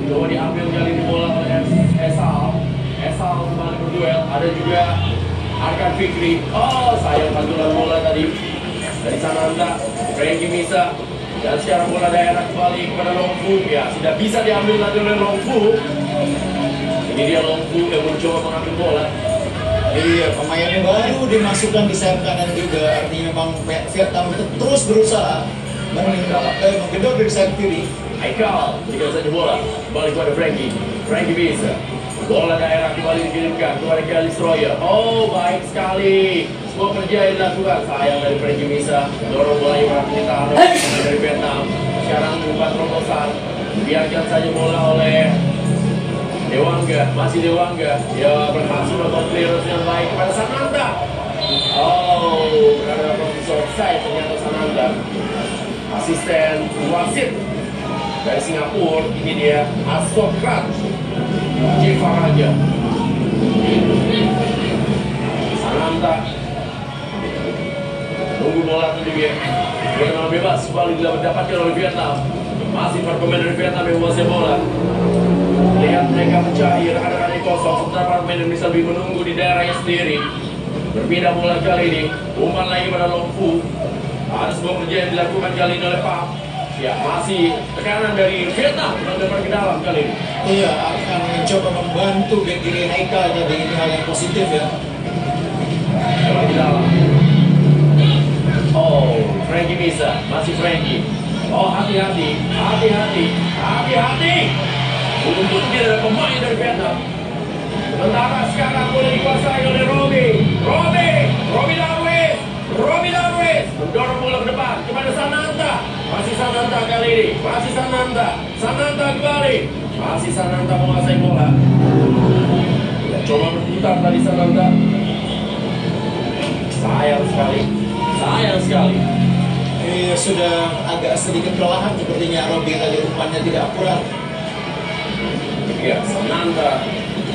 Coba diambil kali ini bola oleh Esal. Esal kembali berduel. Ada juga Arkan Fikri. Oh, sayang pantulan bola tadi dari Sananta. Frankie Misa. Dan sekarang bola daerah kembali kepada Longfu. Ya, sudah bisa diambil lagi oleh Longfu. Ini dia Longfu yang mencoba mengambil bola. Iya, pemain yang baru dimasukkan di sayap kanan juga. Artinya memang Vietnam terus berusaha menggedor dari sayap kiri. Aikal, berikan saja bola. Kembali kepada Frankie. Frankie bisa. Bola daerah kembali dikirimkan kepada Galis Royer. Oh, baik sekali. Semua kerja yang dilakukan. Sayang dari Frankie bisa. Dorong bola yang ditahan dari Vietnam. Sekarang umpan terobosan. Biarkan saja bola oleh Dewangga. Masih Dewangga. Dia berhasil melakukan clearance yang baik kepada Sananta. Oh, berada dalam posisi offside ternyata Sananta. Asisten wasit dari Singapura, ini dia Asokrat Jefaraja. Sananta tunggu bola itu dia. Vietnam bebas kembali didapatkan oleh Vietnam. Masih para pemain dari Vietnam yang menguasai bola. Lihat mereka mencari rekan-rekan yang kosong. Sementara para pemain Indonesia lebih menunggu di daerahnya sendiri. Berpindah bola kali ini. Umpan lagi pada Longfu. Ada sebuah kerja yang dilakukan kali ini oleh Pak. Ya, masih tekanan dari Vietnam melebar ke dalam kali ini. Iya, akan mencoba membantu bek kiri Haikal tadi. Ini hal yang positif ya. Lebar ke dalam. Oh, Frankie bisa. Masih Frankie. Oh, hati-hati. Hati-hati. Hati-hati. Untungnya ada pemain dari Vietnam. Sementara sekarang boleh dikuasai oleh Robi Darwis. Robi Darwis mendorong bola ke depan kepada Sananta. Masih Sananta kali ini. Masih Sananta. Sananta kembali. Masih Sananta menguasai bola. Ya, coba berputar tadi Sananta. Sayang sekali. Sayang sekali. Iya, sudah agak sedikit kelelahan sepertinya Robi tadi, umpannya tidak akurat. Ya, Sananta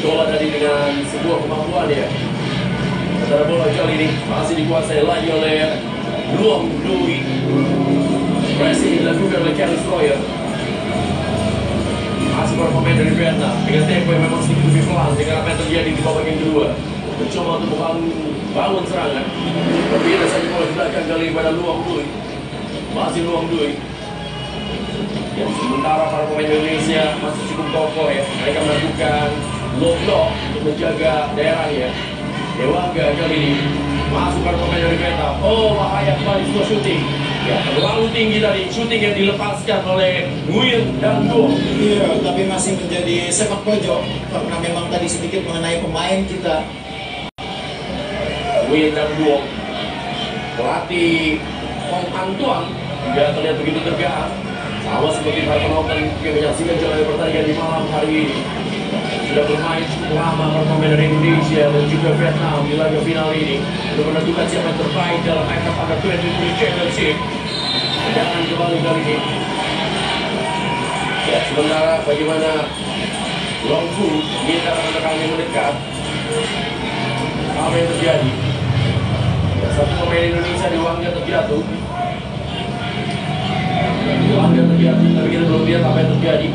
coba tadi dengan sebuah kemampuan ya. Sementara bola kali ini masih dikuasai lagi oleh Luong Dui. Pressing dilakukan oleh Kelly Stroyer. Masih para pemain dari Vietnam dengan tempo yang memang sedikit lebih pelan dengan apa yang terjadi di babak yang kedua. Mencoba untuk membangun serangan. Berbeda saja bola di belakang kali pada Luong Dui. Masih Luong Dui. Ya, sementara para pemain Indonesia masih cukup kokoh ya. Mereka melakukan low block untuk menjaga daerahnya. Dewangga kali ini masuk para pemain dari Vietnam. Oh, bahaya kembali sebuah shooting. Ya, terlalu tinggi tadi shooting yang dilepaskan oleh Nguyen dan Duong. Iya, tapi masih menjadi sepak pojok karena memang tadi sedikit mengenai pemain kita. Nguyen dan Duong. Pelatih Hong Antuan juga terlihat begitu tegang. Sama seperti para penonton yang menyaksikan jalannya pertandingan di malam hari ini. Sudah bermain cukup lama para pemain dari Indonesia dan juga Vietnam di laga final ini untuk menentukan siapa yang terbaik dalam AFF Under-23 Championship. Jangan kembali kali ini. Ya, sementara bagaimana Longfu minta rekan-rekannya mendekat. Apa yang terjadi? Ya, satu pemain Indonesia di Wangga terjatuh. Wangga terjatuh, tapi kita belum lihat apa yang terjadi.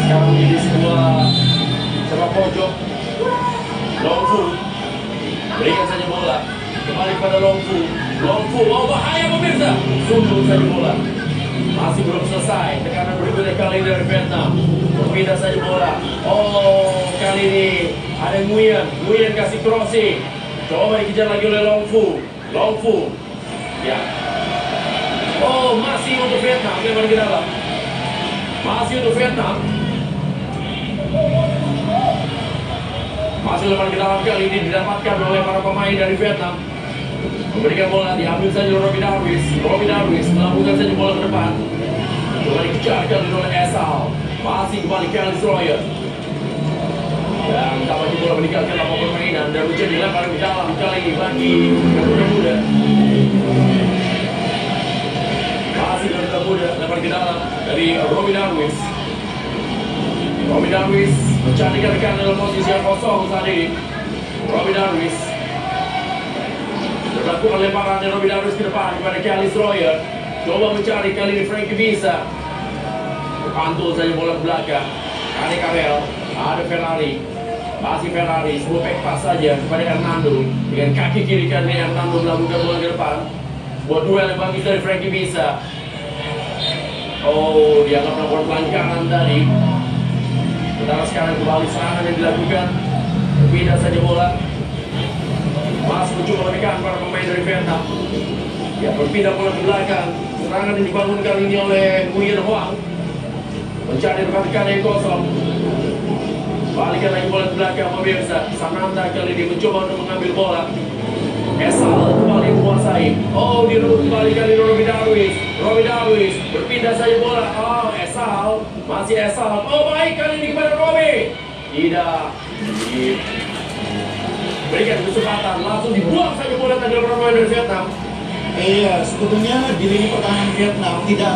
Sekarang menjadi sebuah sepak pojok. Longfu berikan saja bola kembali pada Longfu. Longfu, oh bahaya pemirsa. Sundul saja bola. Masih belum selesai. Tekanan berikutnya kali ini dari Vietnam. Berpindah saja bola. Oh, kali ini ada Nguyen. Nguyen kasih crossing. Coba dikejar lagi oleh Longfu. Longfu. Ya. Oh, masih untuk Vietnam. Lebar ke dalam. Masih untuk Vietnam. Masih lebar ke dalam kali ini didapatkan oleh para pemain dari Vietnam. Memberikan bola, diambil saja oleh Robi Darwis. Robi Darwis melakukan saja bola ke depan. Coba dikejar kali oleh Esal. Masih kembali Kelly Stroyer. Dan tampaknya bola meninggalkan lapangan permainan dan menjadi lempar ke dalam kali ini bagi Garuda Muda. Masih Garuda Muda lempar ke dalam dari Robi Darwis. Robby Darwish mencarikan rekan dalam posisi yang kosong saat ini. Robby Darwish melakukan lemparan dari Robby Darwish ke depan kepada Kelly Stroyer. Coba mencari kali ini Frankie bisa. Pantul saja bola ke belakang. Ada Karel, ada Ferrari. Masih Ferrari, semua back pass saja kepada Hernando. Dengan kaki kiri kali ini Hernando melakukan bola ke depan. Buat duel yang bagus dari Frankie bisa. Oh, dia akan melakukan pelanggaran tadi. Sementara sekarang kembali serangan yang dilakukan. Pindah saja bola. Mas mencoba memberikan para pemain dari Vietnam. Ya, berpindah bola ke belakang. Serangan yang dibangun kali ini oleh Nguyen Hoang. Mencari rekan-rekan yang kosong. Balikan lagi bola ke belakang, pemirsa. Sananta kali ini mencoba untuk mengambil bola. Esal kembali menguasai. Oh, direbut kembali kali Robby Darwish. Robby Darwish berpindah saja bola. Oh, Esal. Masih Esal. Oh, baik kali ini kepada Robby. Tidak. Berikan kesempatan. Langsung dibuang saja bola tadi oleh pemain dari Vietnam. Iya, sebetulnya di lini pertahanan Vietnam tidak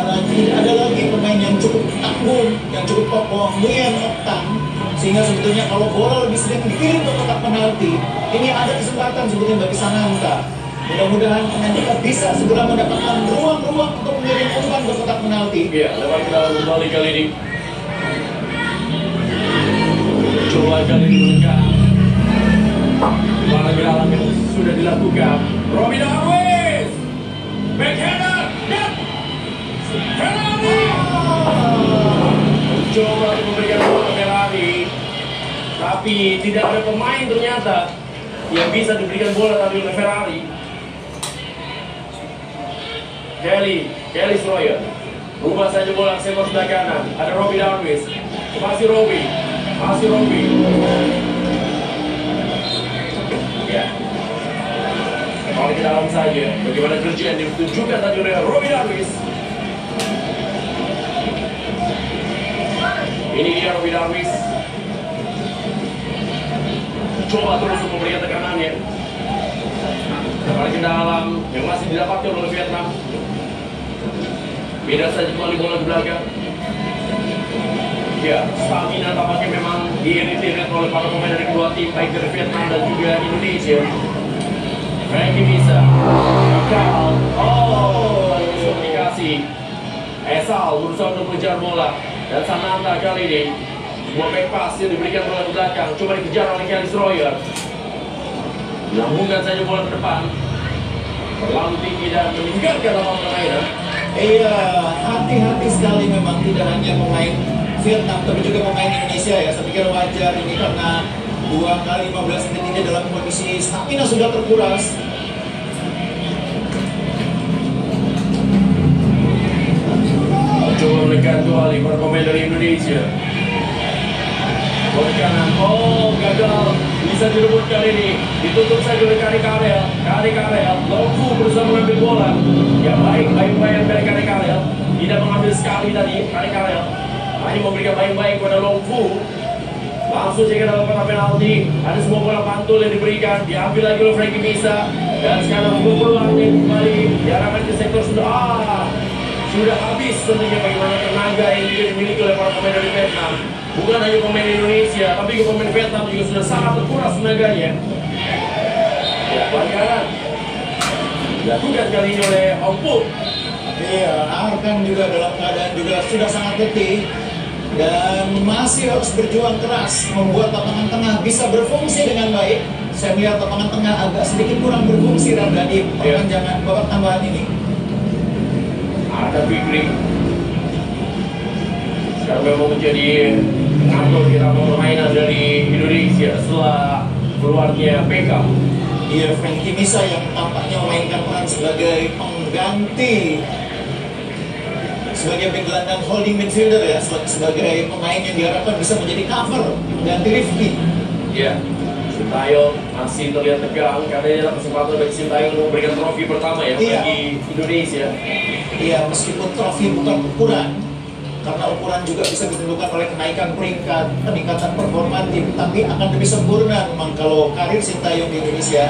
ada lagi pemain yang cukup tangguh, yang cukup kokoh, Nguyen Ngoc Tang. Sehingga sebetulnya kalau bola lebih sering dikirim ke kotak penalti, ini ada kesempatan sebetulnya bagi Sananta. Mudah-mudahan pemain kita bisa segera mendapatkan ruang-ruang untuk mengirim umpan ke kotak penalti. Iya, lewat ke dalam kembali kali ini. Coba kali ini menekan. Bola ke dalam yang sudah dilakukan. Robby Darwish, backhander, dan Ferrari. Coba memberikan bola ke Ferrari, tapi tidak ada pemain ternyata yang bisa diberikan bola tadi oleh Ferrari. Kelly Stroyer rubah saja bola ke sektor sebelah kanan. Ada Robby Darwish, masih Robby. Ya, kembali ke dalam saja. Bagaimana kerja yang ditunjukkan tadi oleh Robby Darwish. Ini dia Robby Darwish. Coba terus untuk memberikan tekanannya. Kembali ke dalam yang masih didapatkan oleh Vietnam. Beda saja kembali bola ke belakang. Ya, stamina tampaknya memang diirit-irit oleh para pemain dari kedua tim, baik dari Vietnam dan juga Indonesia. Frankie bisa. Kakal. Oh, komunikasi. Esal berusaha untuk mengejar bola. Dan Sananta kali ini sebuah back pass yang diberikan bola ke belakang. Coba dikejar oleh Kelly Stroyer. Lambungkan saja bola ke depan. Terlalu tinggi dan meninggalkan lawan permainan. Iya, hati-hati sekali memang tidak hanya pemain Vietnam tapi juga pemain Indonesia ya. Saya pikir wajar ini karena 2 kali 15 menit ini dalam kondisi stamina sudah terkuras. Coba menekan kembali para pemain dari Indonesia. Bola kanan, oh gagal. Bisa direbut kali ini. Ditutup saja oleh Kari Karel. Longfu berusaha mengambil bola. Ya baik dari Kari Karel. Tidak mengambil sekali tadi Kari Karel. Hanya memberikan baik-baik kepada Longfu. Langsung jaga dalam kotak penalti. Ada sebuah bola pantul yang diberikan. Diambil lagi oleh Frankie Bisa. Dan sekarang peluangnya kembali diarahkan ke sektor sudah habis tentunya bagaimana tenaga yang juga dimiliki oleh para pemain dari Vietnam. Bukan hanya pemain Indonesia, tapi juga pemain Vietnam juga sudah sangat terkuras tenaganya. Ya, pelanggaran dilakukan kali ini oleh Ong Puk. Iya, Arkan juga dalam keadaan juga sudah sangat letih dan masih harus berjuang keras membuat lapangan tengah bisa berfungsi dengan baik. Saya melihat lapangan tengah agak sedikit kurang berfungsi dan di perpanjangan babak tambahan ini. Ada Fikri. Sekarang memang menjadi pengatur di rapat permainan dari Indonesia setelah keluarnya Beckham. Iya, Frankie Bisa yang tampaknya memainkan peran sebagai pengganti, sebagai gelandang holding midfielder ya, sebagai pemain yang diharapkan bisa menjadi cover mengganti Rifki. Iya, Sintayong masih terlihat tegang karena ini adalah kesempatan bagi Sintayong untuk memberikan trofi pertama ya bagi Indonesia. Iya, meskipun trofi bukan ukuran, karena ukuran juga bisa ditentukan oleh kenaikan peringkat, peningkatan performa tim, tapi akan lebih sempurna memang kalau karir Sintayong di Indonesia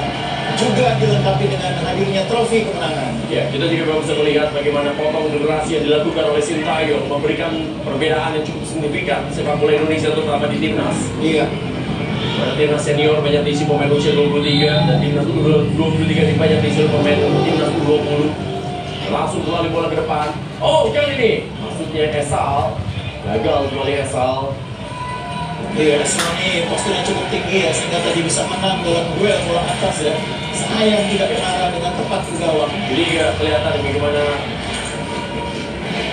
juga dilengkapi dengan hadirnya trofi trofi kemenangan. Ya, kita juga bisa melihat bagaimana potong generasi yang dilakukan oleh Sintayong memberikan perbedaan yang cukup signifikan sepak bola Indonesia terutama di timnas. Iya. Pada timnas senior banyak diisi pemain usia 23 dan timnas U23 banyak diisi pemain timnas U20. Langsung kembali bola ke depan. Oh, kali ini maksudnya Esal gagal kembali Esal. Iya, ini posturnya cukup tinggi ya, sehingga tadi bisa menang dalam duel bola atas ya. Sayang tidak mengarah dengan tepat ke gawang. Jadi ya, kelihatan bagaimana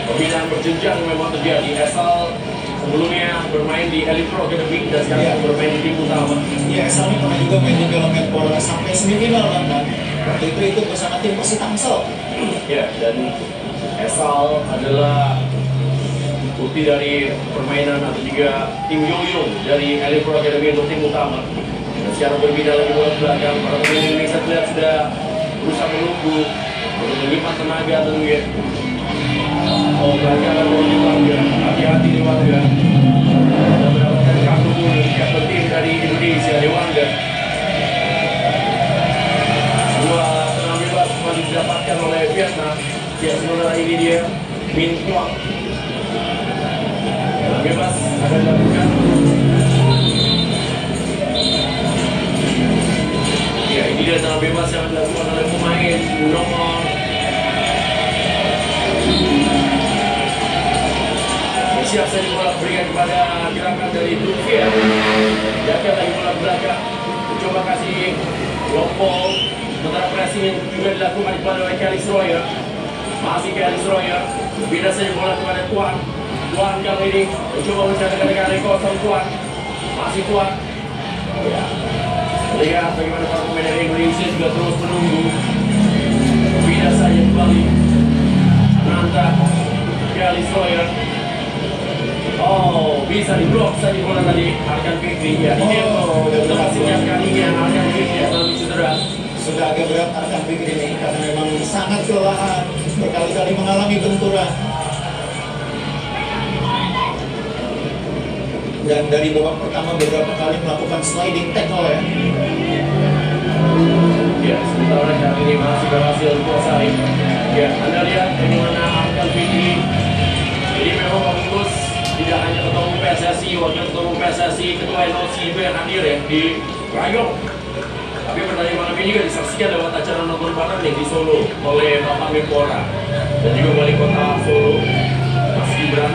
pembinaan berjenjang memang terjadi. Esal sebelumnya bermain di Elite Pro Academy dan sekarang bermain di tim utama. Iya, Esal ini pernah juga main di Piala Menpora sampai semifinal bahkan. Waktu itu ikut bersama tim Persi Tangsel. Ya, dan Esal adalah bukti dari permainan atau juga tim Yoyong dari Elite Pro Academy untuk tim utama. Dan sekarang berpindah lagi bola belakang. Para pemain Indonesia terlihat sudah berusaha menunggu untuk menyimpan tenaga tentunya. Oh, belakangan dari warga, hati-hati di warga. Kita mendapatkan kartu kuning kapten tim dari Indonesia di warga. Dua tenang bebas kembali didapatkan oleh Vietnam. Ya, sementara ini dia Min Tuang. Tenang bebas akan dilakukan. Ya, ini dia tenang bebas yang dilakukan oleh pemain nomor siap saja bola berikan kepada gerakan dari Lutfier. Jaga lagi bola belakang, mencoba kasih lompong. Sementara pressing juga dilakukan oleh Kelly Sroyer. Masih Kelly Sroyer, pindah saja bola kepada Tuan. Tuan kali ini mencoba mencari kali kosong Tuan. Masih Tuan. Ya. Lihat bagaimana para pemain dari Indonesia juga terus menunggu. Pindah saja kembali. Nanta Kelly Sroyer. Oh, bisa diblok saja bola tadi Arkan Fikri. Ya, ini untuk sekian kalinya Arkan Fikri yang lalu cedera. Sudah agak berat Arkan Fikri ini karena memang sangat kelelahan, berkali-kali mengalami benturan. Dan dari babak pertama beberapa kali melakukan sliding tackle ya. Ya, sementara kali ini masih berhasil dikuasai. Ya, Anda lihat bagaimana Arkan Fikri. Jadi memang bagus. Tidak hanya ketua umum PSSI, wakil ketua umum PSSI, ketua NOC itu yang hadir ya di Rayong. Tapi pertandingan malam ini juga disaksikan lewat acara nonton bareng nih di Solo oleh Bapak Menpora dan juga wali kota Solo, Mas Gibran,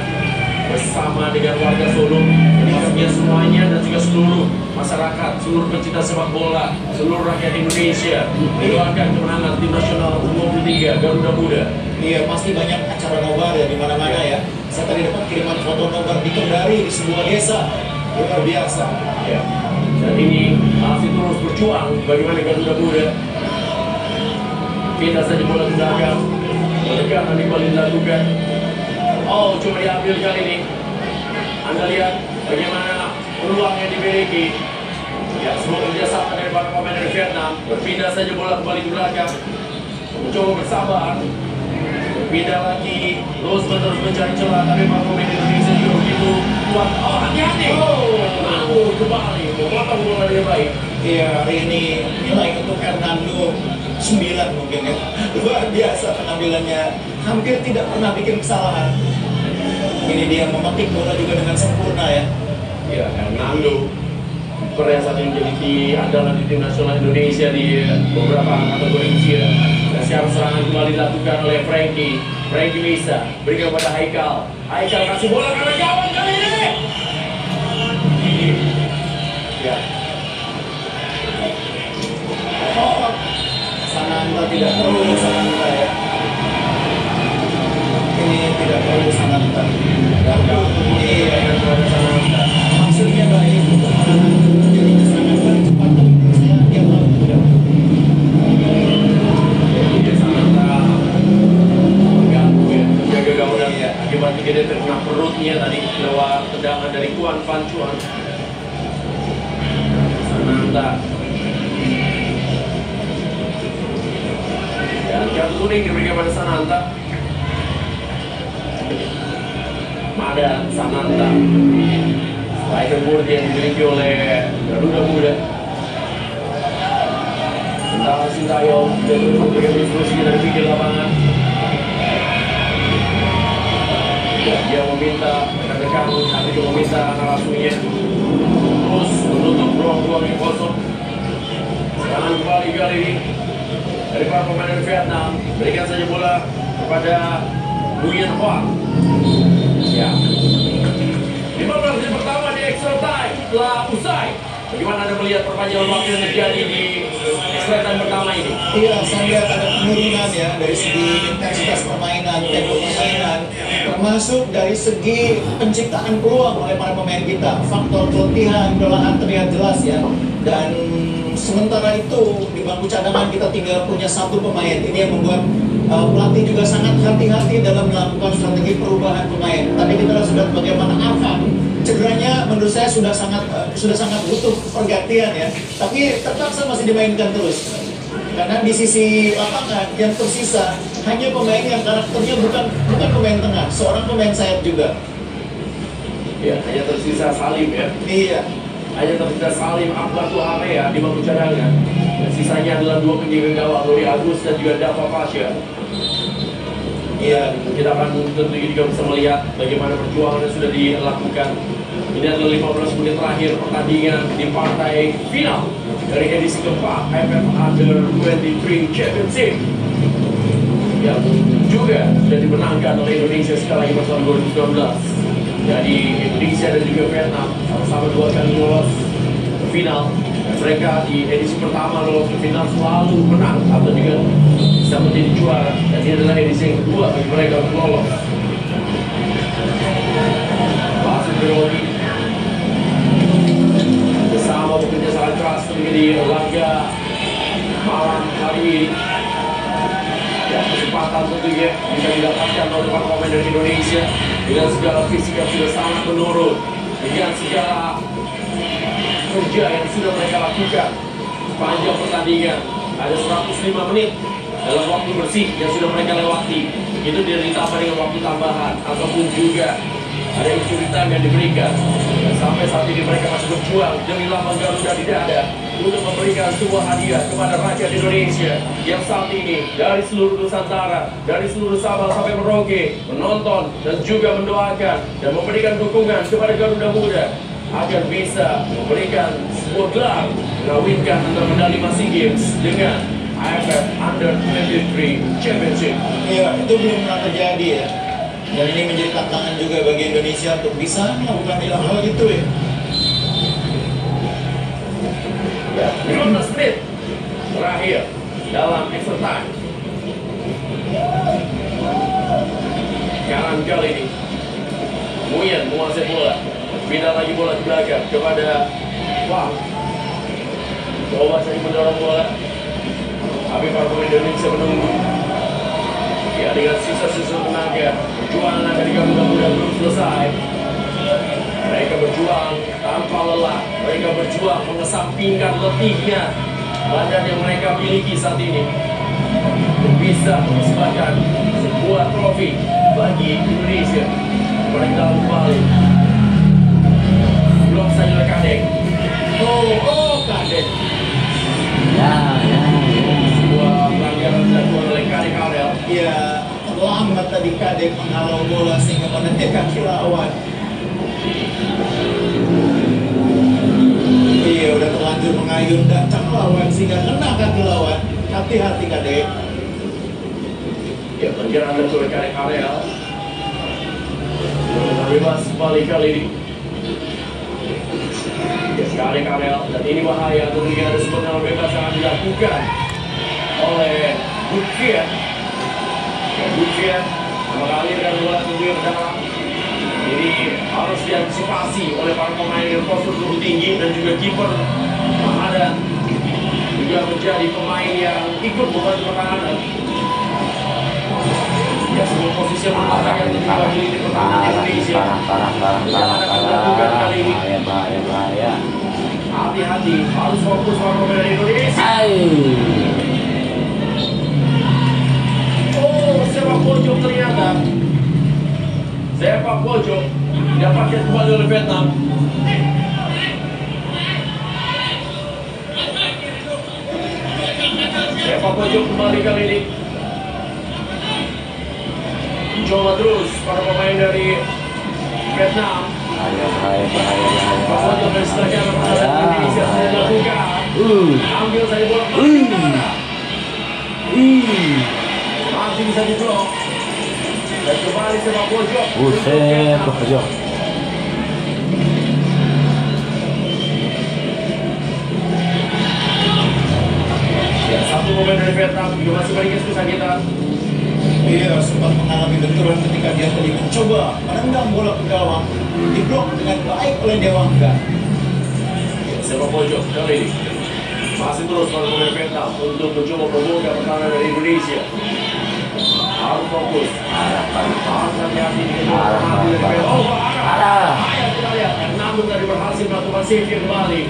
bersama dengan warga Solo, maksudnya semuanya dan juga seluruh masyarakat, seluruh pencinta sepak bola, seluruh rakyat Indonesia mendoakan kemenangan tim nasional U23 Garuda Muda. Iya, pasti banyak acara nobar ya di mana-mana ya. Saya tadi dapat kiriman foto nobar di Kendari di sebuah desa, luar biasa. Ya. Dan ini masih terus berjuang bagaimana Garuda Muda. Kita saja bola ke belakang, pendekatan kembali dilakukan. Oh, cuma diambil kali ini. Anda lihat bagaimana peluang yang dimiliki. Ya, sebuah kerjasama dari para pemain dari Vietnam. Berpindah saja bola kembali ke belakang, mencoba bersabar. Pindah lagi, terus mencari celah, tapi para pemain Indonesia juga begitu kuat. Oh, hati-hati! Oh, kembali, memotong bola dengan baik. Iya, hari ini nilai untuk Hernando 9 mungkin ya. Luar biasa penampilannya, hampir tidak pernah bikin kesalahan. Ini dia memetik bola juga dengan sempurna ya. Ya, Hernando yang saat ini menjadi andalan di tim nasional Indonesia di beberapa kategori usia. Dan sekarang serangan kembali dilakukan oleh Frankie. Frankie bisa berikan kepada Haikal. Haikal kasih bola ke gawang kali ini. Ya. Oh, Sananta tidak perlu Sananta ya. Ini tidak perlu Sananta. Maksudnya baik untuk menjadi serangan balik cepat, tapi menurut saya dia terlalu mudah. Menjaga gawang akibatnya dia terkena perutnya tadi lewat tendangan dari Kuan Van Chuan. Sananta. Dan kartu kuning diberikan pada Sananta. Madan Sananta. Striker murni yang dimiliki oleh Garuda Muda. Sekarang Sintayong dia terus memberikan instruksi dari pinggir lapangan. Dia meminta rekan-rekan tapi juga meminta narasinya terus menutup ruang-ruang yang kosong. Sekarang kembali kali ini dari para pemain dari Vietnam, berikan saja bola kepada Nguyen Hoa. Ya, 15 menit pertama di extra time telah usai. Bagaimana Anda melihat perpanjangan waktu yang terjadi di extra time pertama ini? Iya, saya lihat ada penurunan ya dari segi intensitas permainan, tempo permainan, termasuk dari segi penciptaan peluang oleh para pemain kita. Faktor keletihan, kelelahan terlihat jelas ya. Dan sementara itu di bangku cadangan kita tinggal punya satu pemain. Ini yang membuat pelatih juga sangat hati-hati dalam melakukan strategi perubahan pemain. Tadi kita sudah bagaimana Arfan cederanya menurut saya sudah sangat butuh pergantian ya. Tapi terpaksa masih dimainkan terus. Karena di sisi lapangan yang tersisa hanya pemain yang karakternya bukan pemain tengah, seorang pemain sayap juga. Ya, hanya tersisa Salim ya. Iya. Hanya tersisa Salim Akhbatul Area di bangku cadangan. Dan sisanya adalah dua penjaga gawang, Rudi Agus dan juga Dava Fasya. Iya. Kita akan tentu juga bisa melihat bagaimana perjuangan yang sudah dilakukan. Ini adalah 15 menit terakhir pertandingan di partai final dari edisi keempat AFF Under 23 Championship yang juga sudah dimenangkan oleh Indonesia sekali lagi pada tahun 2019. Jadi Indonesia dan juga Vietnam sama-sama dua kali lolos ke final. Dan mereka di edisi pertama lolos ke final selalu menang atau juga bisa menjadi juara. Dan ini adalah edisi yang kedua bagi mereka untuk lolos. Basit Berodi bersama bekerja sangat keras di laga malam hari ini. Ya, kesempatan tentunya bisa didapatkan oleh para pemain dari Indonesia dengan segala fisik yang sudah sangat menurun, dengan segala kerja yang sudah mereka lakukan sepanjang pertandingan. Ada 105 menit dalam waktu bersih yang sudah mereka lewati. Itu tidak ditambah dengan waktu tambahan ataupun juga ada injury time yang diberikan. Dan sampai saat ini mereka masih berjuang demi lambang Garuda di dada untuk memberikan sebuah hadiah kepada rakyat Indonesia yang saat ini dari seluruh Nusantara, dari seluruh Sabang sampai Merauke menonton dan juga mendoakan dan memberikan dukungan kepada Garuda Muda agar bisa memberikan sebuah gelar mengawinkan antara medali SEA Games dengan AFF Under 23 Championship. Iya, itu belum pernah terjadi ya. Dan ini menjadi tantangan juga bagi Indonesia untuk bisa melakukan hal itu ya. Ya, 15 menit terakhir dalam extra time. Sekarang kali ini Nguyen menguasai bola, pindah lagi bola ke belakang kepada Wah. Coba saya mendorong bola, tapi para pemain Indonesia menunggu. Ya, dengan sisa-sisa tenaga, perjuangan dari Garuda Muda belum selesai. Mereka berjuang tanpa lelah, mereka berjuang mengesampingkan letihnya badan yang mereka miliki saat ini untuk bisa mempersembahkan sebuah trofi bagi Indonesia. Mereka kembali blok saja oleh Kadek. Kadek. Ya. Sebuah pelanggaran dilakukan oleh Kadek Karel. Iya, lambat tadi Kadek menghalau bola sehingga menendek kaki lawan. Iya, udah terlanjur mengayun dacak lawan sehingga kena kaki lawan. Hati-hati Kadek. Ya, pelanggaran dilakukan oleh Kadek Karel. Bebas kembali kali ini. Ya, sekali Karel, dan ini bahaya tentunya ada sebuah bebas yang akan dilakukan oleh Butfian. Butfian mengalirkan bola tentunya ke dalam. Ini harus diantisipasi oleh para pemain yang postur cukup tinggi dan juga kiper Ramadan juga menjadi pemain yang ikut membantu pertahanan. Ya, sebuah posisi yang membahayakan untuk mewakili tim pertahanan Indonesia. Bahaya. Hati-hati, harus fokus para pemain Indonesia. Oh, sepak pojok ternyata. Sepak pojok didapatkan kembali oleh Vietnam. pojok kembali kali ini. Coba terus para pemain dari Vietnam. Pojok dari sebelah kanan pertahanan Indonesia sudah dilakukan. Ambil saja bola. Masih bisa diblok. Dan kembali sepak pojok. Buset, ke pojok. Ya, satu pemain dari Vietnam juga masih berikan kesakitan. Iya, sempat mengalami benturan ketika dia tadi mencoba menendang bola ke gawang, diblok dengan baik oleh Dewangga. Sepak pojok kali ini masih terus para pemain Vietnam untuk mencoba membongkar pertahanan dari Indonesia. Harus fokus, harus hati-hati dengan bola dari Vietnam. Oh, arah kita lihat, namun tadi berhasil melakukan save kembali.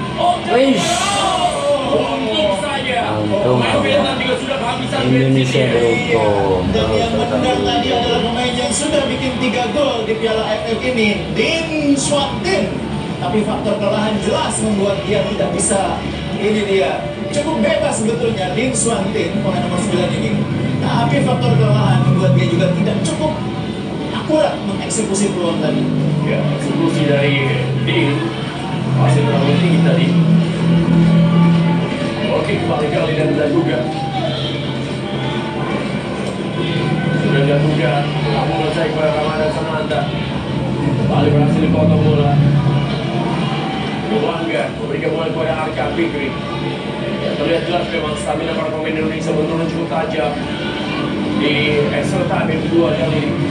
Untung saja, pemain Vietnam juga sudah kehabisan Indonesia beruntung. Dan yang menendang tadi adalah pemain yang sudah bikin 3 gol di Piala AFF ini, Dinh Xuan Tin. Tapi faktor kelelahan jelas membuat dia tidak bisa. Ini dia, cukup bebas sebetulnya Dinh Xuan Tin, pemain nomor 9 ini. Tapi faktor kelelahan membuat dia juga tidak cukup akurat mengeksekusi peluang tadi. Ya, eksekusi dari Dinh masih terlalu tinggi tadi. Oke, kembali kali dan juga sudah dilakukan. Namun selesai kepada Ramadan Sananta. Kembali berhasil dipotong bola. Dewangga memberikan bola kepada Arka Fikri. Ya, terlihat jelas memang stamina para pemain Indonesia menurun cukup tajam di extra time yang kedua kali ini.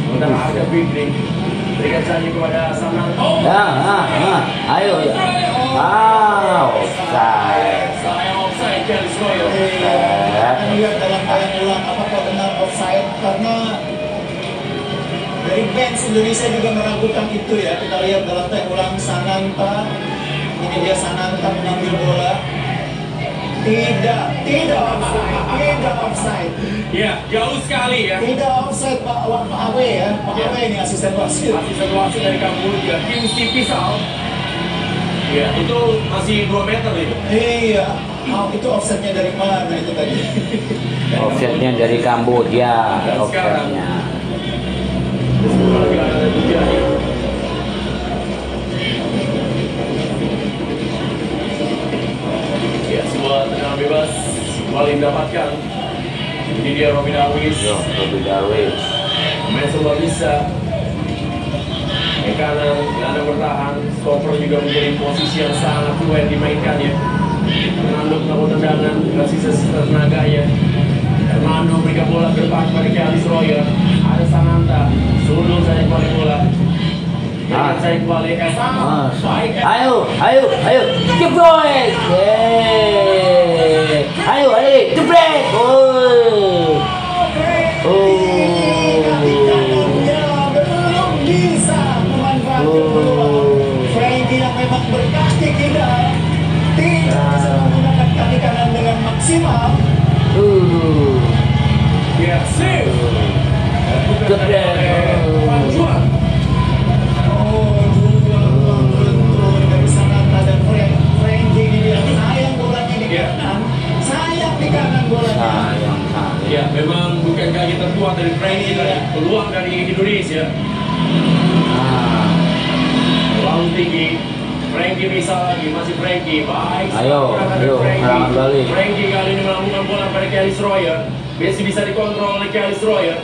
Kepada Arka Fikri, berikan saja kepada Sananta. Ayo ya. Offside. Saya offside Kelly Sroyer. Kita lihat dalam tayang ulang apakah benar offside, karena dari bench Indonesia juga meragukan itu ya. Kita lihat dalam tayang ulang Sananta, ini dia Sananta mengambil bola. Tidak offside. Ya, jauh sekali ya. Tidak offside Pak Awe ya. Pak Awe ini asisten wasit. Asisten wasit dari Kamboja, Kingsley Pisau. Ya, itu masih 2 meter itu. Iya. Itu offsetnya dari mana itu tadi? Offsetnya dari Kamboja. Offsetnya. Lagi ada terjadi. Ya, semua tendangan bebas kembali mendapatkan. Ini dia Robby Darwish. Robby Darwish. Main semua bisa. Ke kanan, gelandang bertahan. Stopper juga menjadi posisi yang sangat fluid dimainkannya. Fernando melakukan tendangan, kasih sisa tenaganya. Fernando berikan bola ke depan kepada Kelly Sroyer. Ada Sananta, sundul saja kembali bola. Berikan saya kembali Esa. Baik. Ayo, jeblek. Ayo, jeblek. Belum bisa memanfaatkan peluang. Frankie yang memang berkaki tidak bisa menggunakan kaki kanan dengan maksimal. Ya, save. Jeblek. Panjuan. Dari Sananta dan Frankie ini dia sayang bolanya di kanan. Sayang di kanan bolanya. Ya, memang bukan kaki terkuat dari Frankie tadi. Peluang dari Indonesia. Terlalu tinggi. Frankie bisa lagi, masih Frankie. Baik. Ayo, serangan balik. Frankie kali ini melakukan bola pada Kelly Sroyer. Masih bisa dikontrol oleh Kelly Sroyer.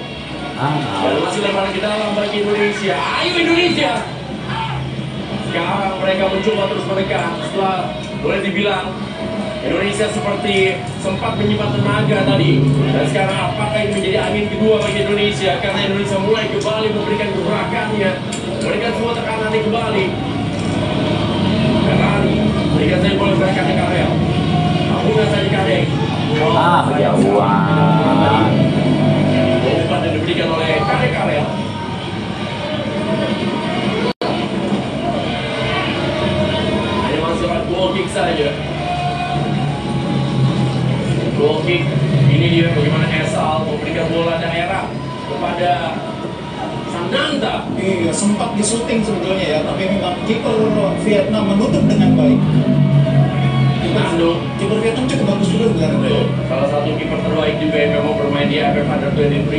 Dan masih lemparan ke dalam bagi Indonesia. Ayo Indonesia! Sekarang mereka mencoba terus mendekat. Setelah boleh dibilang Indonesia seperti sempat menyimpan tenaga tadi. Dan sekarang apakah ini menjadi angin kedua bagi Indonesia? Karena Indonesia mulai kembali memberikan gerakannya. Memberikan semua tekanannya kembali. Ferrari berikan saya bola kepada Kadek Karel. Ampungan saja Kadek. Kejauhan. Umpan yang diberikan oleh Kadek Karel. Hanya masih goal kick saja. Goal kick. Ini dia bagaimana Esal memberikan bola daerah kepada Sananta. Iya, sempat disuting sebetulnya ya, tapi memang kiper Vietnam menutup dengan baik. Nando. Kiper Vietnam cukup bagus juga sebenarnya. Salah satu kiper terbaik juga yang memang bermain di AFF Under-23.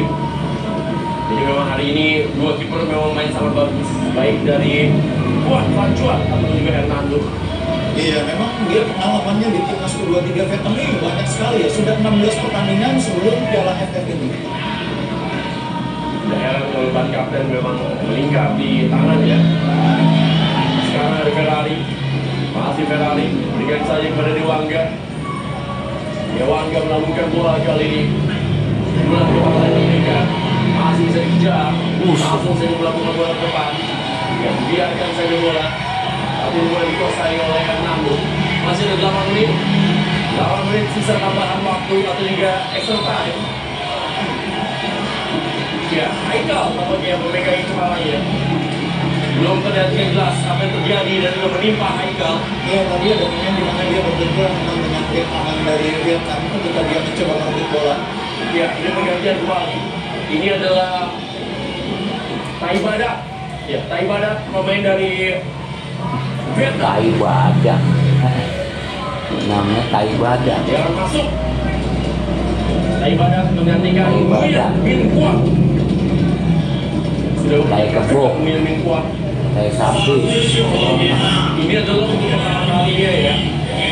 Jadi memang hari ini dua kiper memang main sangat bagus, baik dari Juan Van Chuan atau juga Hernando. Iya, memang dia pengalamannya di timnas U23 Vietnam ini banyak sekali ya. Sudah 16 pertandingan sebelum Piala AFF ini. Daerah kalau ban kapten memang melingkar di tangannya. Sekarang ada Ferrari, masih Ferrari, berikan saja kepada Dewangga. Dewangga melakukan bola kali ini. Bulan kepala Amerika masih bisa dikejar, langsung saja melakukan bola ke depan. Ya, biarkan saja bola. Tapi bola dikuasai oleh Hernando. Masih ada 8 menit. 8 menit sisa tambahan waktu atau juga extra time. Ya, Haikal tampaknya yang memegang kepalanya. Belum terlihat yang jelas apa yang terjadi dan juga menimpa Haikal. Iya, tadi ada momen di mana dia berbenturan dengan tim aman dari Vietnam ketika dia mencoba merebut bola. Ya, ini pergantian kembali. Ini adalah Taibadat. Ya, Taibadat pemain dari Vietnam. Taibadat. Namanya Taibadat. Dia akan masuk. Taibadat menggantikan Taibadat. Nguyen Minh Quang. Sudah Tai kebo. Nguyen Minh Quang. Tai sapi. Ini adalah untuk pertama kalinya ya.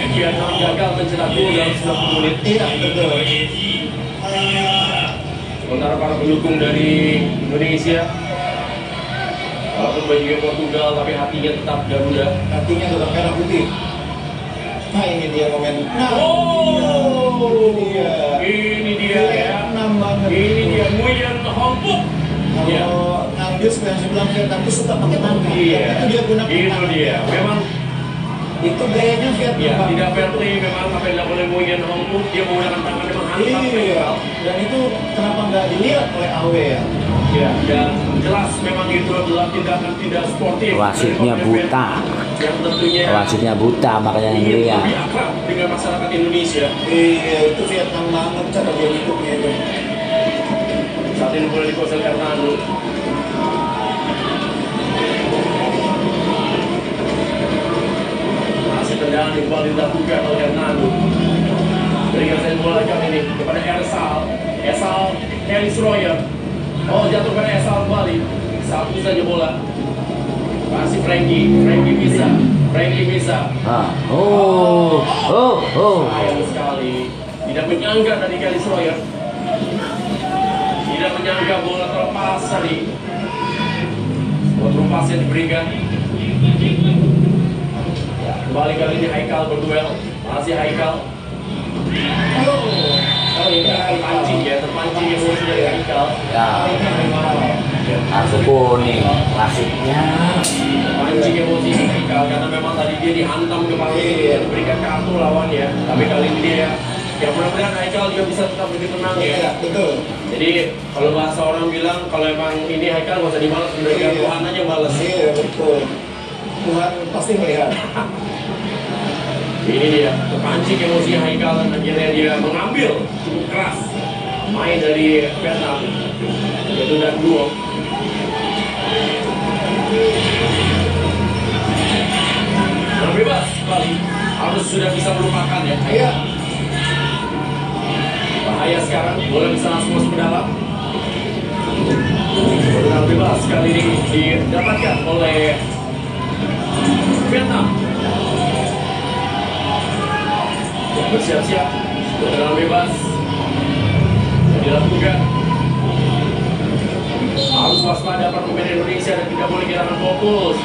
Vietnam gagal mencetak gol dalam 90 menit. Iya, betul. Sementara para pendukung dari Indonesia, walaupun bajunya Portugal, tapi hatinya tetap Garuda. Artinya tetap merah putih. Nah, ini dia momen. Nah, Oh, ini dia. ini dia ya. Vietnam banget. Ini dia Nguyen Hong Phuc. Ya. Kalau ngambil yang sebelah Vietnam itu suka pakai tangan. Iya. Itu dia gunakan. Itu tangan. dia. Memang Itu gayanya Vietnam. ya banget. tidak fair play memang apa yang dilakukan oleh Nguyen Hong Phuc. Dia menggunakan tangan memang hantam. Iya. Dan itu kenapa nggak dilihat oleh AW ya? Ya, dan jelas memang itu adalah tindakan tidak sportif. Wasitnya buta. Yang tentunya Wasitnya buta makanya yang ingin lihat. lebih akrab dengan masyarakat Indonesia. Iya, itu Vietnam banget cara dia hidupnya itu. Saat ini boleh dikuasai Hernando. Masih tendangan di kembali dilakukan oleh Hernando. Berikan saya bola kali ini kepada Esal Harris Royer. Oh, jatuh pada Esal kembali. Satu saja bola. Masih Frankie bisa. Ah. Oh. Sayang sekali. Tidak menyangka tadi Harris Royer. Tidak menyangka bola terlepas tadi. Bola pas yang diberikan. Ya, kembali kali ini Haikal berduel. Masih Haikal. Oh ini terpancing ya, terpancing emosi dari Haikal. Ya. Kartu kuning. Wasitnya. Terpancing emosi Haikal karena memang tadi dia dihantam kepala, diberikan kartu lawannya. Tapi kali ini dia, ya mudah-mudahan Haikal juga bisa tetap lebih tenang ya. Iya, betul. Jadi kalau bahasa orang bilang kalau emang ini Haikal nggak usah dibalas, udah Tuhan aja balas. Iya, betul. Tuhan pasti melihat. Ini dia terpancing emosi Haikal dan akhirnya dia mengambil cukup keras main dari Vietnam, yaitu Dan Duong. Bebas kembali, harus sudah bisa melupakan ya. Iya. Bahaya sekarang, bola bisa langsung masuk ke dalam. Bola bebas kali ini didapatkan oleh Vietnam. Ya, bersiap-siap, bola bebas yang dilakukan. Harus waspada para pemain Indonesia dan tidak boleh kehilangan fokus.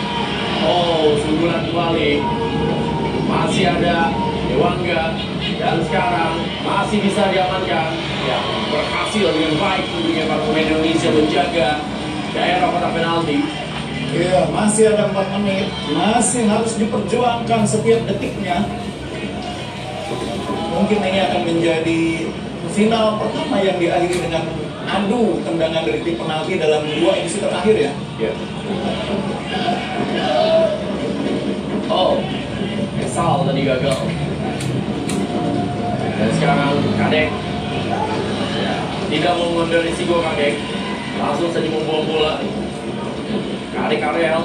Oh, sundulan kembali. Masih ada Dewangga dan sekarang masih bisa diamankan. Ya, berhasil dengan baik tentunya para pemain Indonesia menjaga daerah kotak penalti. Iya, masih ada 4 menit. Masih harus diperjuangkan setiap detiknya. Mungkin ini akan menjadi final pertama yang diakhiri dengan adu tendangan dari tim penalti dalam 2 edisi terakhir ya. Ya. Oh, Esal tadi gagal. Dan sekarang Kadek tidak mau mengambil risiko. Kadek langsung saja membawa bola. Kadek Karel.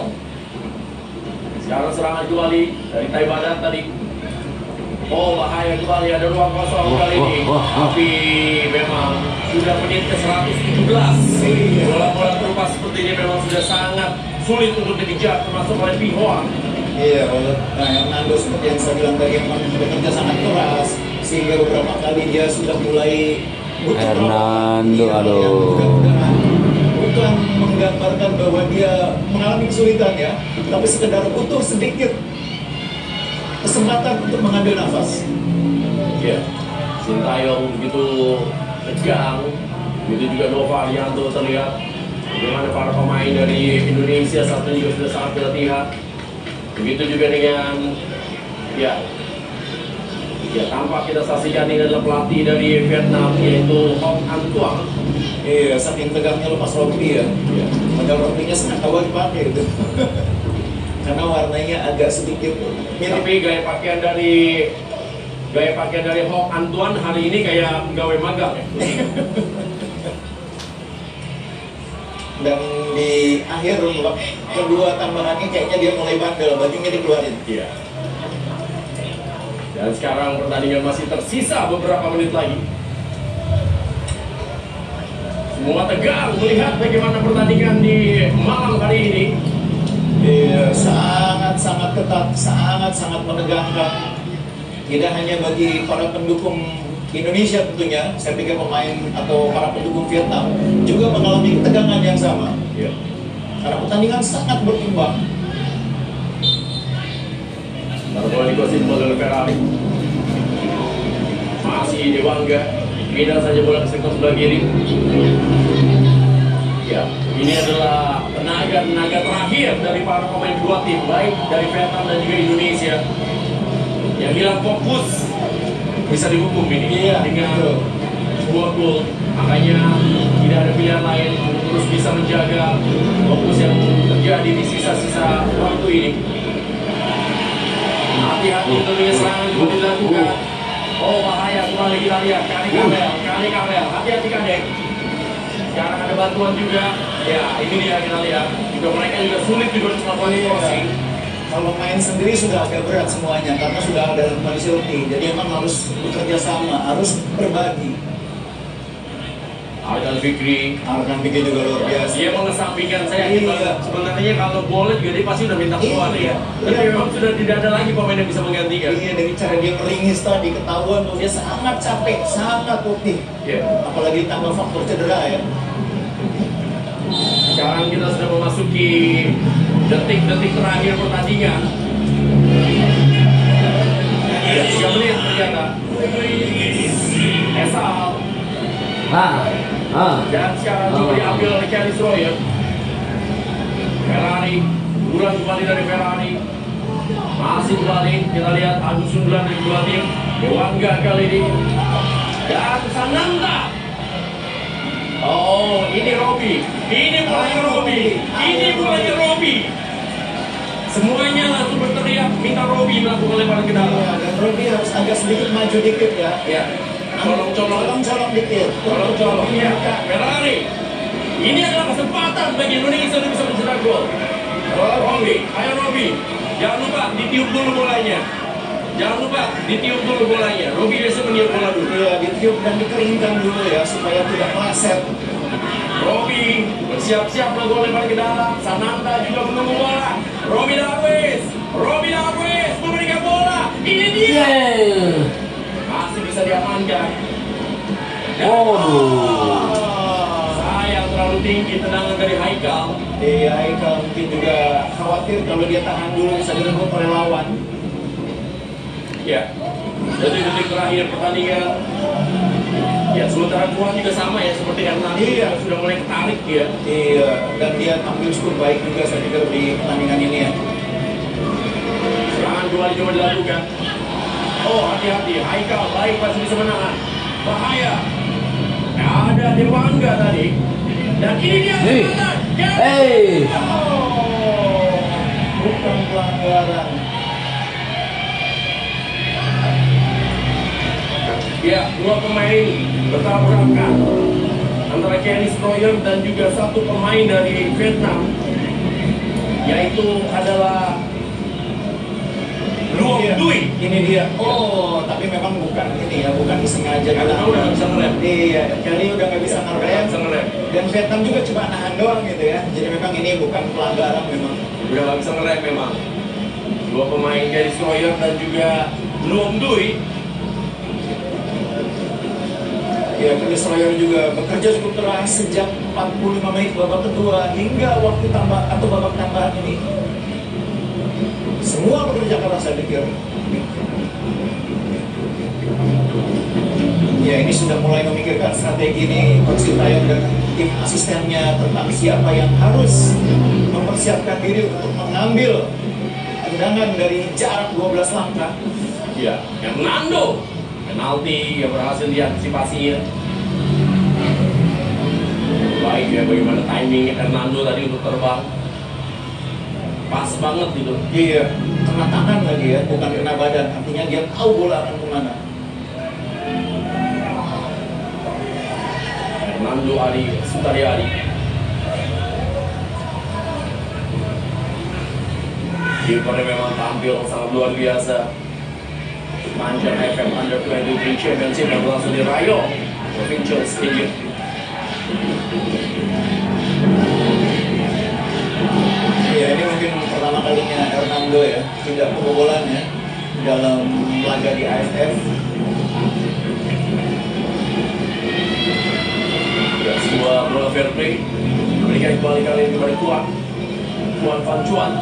Sekarang serangan kembali dari Taibadat tadi. Oh, bahaya kembali, ada ruang kosong kali ini. Tapi memang sudah menit ke 117. Bola-bola berupa seperti ini memang sudah sangat sulit untuk dikejar, termasuk oleh Pihuang. Iya, Hernando seperti yang saya bilang tadi memang bekerja sangat keras sehingga beberapa kali dia sudah mulai Hernando, aduh. Mudah-mudahan bukan menggambarkan bahwa dia mengalami kesulitan ya, tapi sekedar butuh sedikit kesempatan untuk mengambil nafas. Ya, Sintayong begitu tegang, begitu juga Nova Arianto terlihat. Bagaimana para pemain dari Indonesia satu juga sudah sangat berlatihan. Begitu juga dengan ya tampak kita saksikan ini adalah pelatih dari Vietnam yaitu Hong An Tuong. Iya, saking tegangnya lepas rompi ya. Padahal rompinya sangat awal dipakai itu. Karena warnanya agak sedikit mirip. Tapi gaya pakaian dari Hong An Tuong hari ini kayak pegawai magang ya. Dan di akhir kedua tambahannya kayaknya dia mulai bandel, bajunya dikeluarin. Iya. Dan sekarang pertandingan masih tersisa beberapa menit lagi. Semua tegang melihat bagaimana pertandingan di malam hari ini. Iya, sangat-sangat ketat, sangat-sangat menegangkan. Tidak hanya bagi para pendukung Indonesia tentunya, saya pikir pemain atau para pendukung Vietnam juga mengalami ketegangan yang sama. Iya. Karena pertandingan sangat berimbang. Bola dikuasai oleh Ferrari. Masih Dewangga. Pindah saja bola ke sektor sebelah kiri. Ya, ini adalah tenaga terakhir dari para pemain dua tim, baik dari Vietnam dan juga Indonesia. Yang hilang fokus bisa dihukum ini dengan sebuah gol. Makanya tidak ada pilihan lain untuk terus bisa menjaga fokus yang terjadi di sisa-sisa waktu ini. Hati-hati tentunya serangan juga dilakukan. Oh, bahaya, kembali kita lihat Kani Kabel, hati-hati Kadek. Sekarang ada bantuan juga. Ya, ini dia kita lihat. Juga mereka juga sulit juga untuk melakukan crossing. Kalau main sendiri sudah agak berat semuanya karena sudah ada kondisi ulti. Jadi emang harus bekerja sama, harus berbagi. Arkan Fikri juga luar biasa. Dia mengesampingkan saya. Iya. Sebenarnya kalau boleh juga dia pasti udah minta keluar ya. Tapi memang sudah tidak ada lagi pemain yang bisa menggantikan. Iya, dari cara dia meringis tadi ketahuan bahwa dia sangat capek, sangat putih. Iya. Apalagi tambah faktor cedera ya. Sekarang kita sudah memasuki detik-detik terakhir pertandingan. Ya, 3 menit ternyata. Esal. Dan sekarang juga diambil oleh Kelly Stroyer. Ferrari, bulan kembali dari Ferrari. Masih kembali, kita lihat adu sundulan dari dua tim. Dewangga kali ini. Dan Sananta. Oh, ini Robi. Ini mulai Robi. Semuanya langsung berteriak minta Robi melakukan lemparan ke dalam. Iya, dan Robi harus agak sedikit maju dikit ya. Ya. Colong dikit. Ya. Ferrari. Ini adalah kesempatan bagi Indonesia untuk bisa mencetak gol. Ayo Robi. Jangan lupa ditiup dulu bolanya. Robi biasa meniup bola dulu. Iya, ditiup dan dikeringkan dulu ya supaya tidak meleset. Robi bersiap-siap melakukan lempar ke dalam. Sananta juga menunggu bola. Robi Darwis memberikan bola. Ini dia. Masih bisa diamankan. Sayang terlalu tinggi tendangan dari Haikal. Iya, Haikal mungkin juga khawatir kalau dia tahan dulu bisa direbut oleh lawan. Ya, detik-detik terakhir pertandingan. Ya, sementara Tuhan juga sama ya seperti Hernando. Iya, sudah mulai ketarik dia. Iya, dan dia tampil cukup baik juga saya pikir di pertandingan ini ya. Serangan kembali coba dilakukan. Oh, hati-hati, Haikal baik masih bisa menahan. Bahaya. Ada Dewangga tadi. Dan ini dia kesempatan. Bukan pelanggaran. Ya, dua pemain bertabrakan antara Kelly Stroyer dan juga satu pemain dari Vietnam, yaitu adalah Luang Iya, Dui. ini dia. Oh, tapi memang bukan ini ya, bukan disengaja. Karena udah nggak bisa ngerem. Iya, Kelly udah nggak bisa ngerem. Bisa ngerem. Dan Vietnam juga cuma nahan doang gitu ya. Jadi memang ini bukan pelanggaran memang. Udah nggak bisa ngerem memang. Dua pemain Kelly Sawyer dan juga Luang Dui. Ya, Kelly Sawyer juga bekerja cukup keras sejak 45 menit babak kedua hingga waktu tambah atau babak tambahan ini. Semua bekerja keras saya pikir. Ya, ini sudah mulai memikirkan strategi nih Coach Sintayong dan tim asistennya tentang siapa yang harus mempersiapkan diri untuk mengambil tendangan dari jarak 12 langkah. Ya, Hernando. Penalti yang berhasil diantisipasinya. Baik ya, bagaimana timing Hernando tadi untuk terbang. Pas banget itu. Iya, kena tangan lagi ya, bukan kena badan. Artinya dia tahu bola akan kemana. Hernando Ari Sutariari. Kipernya memang tampil sangat luar biasa. Manjan FM Under 23 Championship yang berlangsung di Rayo Provincial Stadium. Ya, ini mungkin pertama kalinya Hernando ya tidak kebobolan ya dalam laga di AFF. Ya, sebuah bola fair play diberikan kembali kali ini kepada Kuan Van Chuan.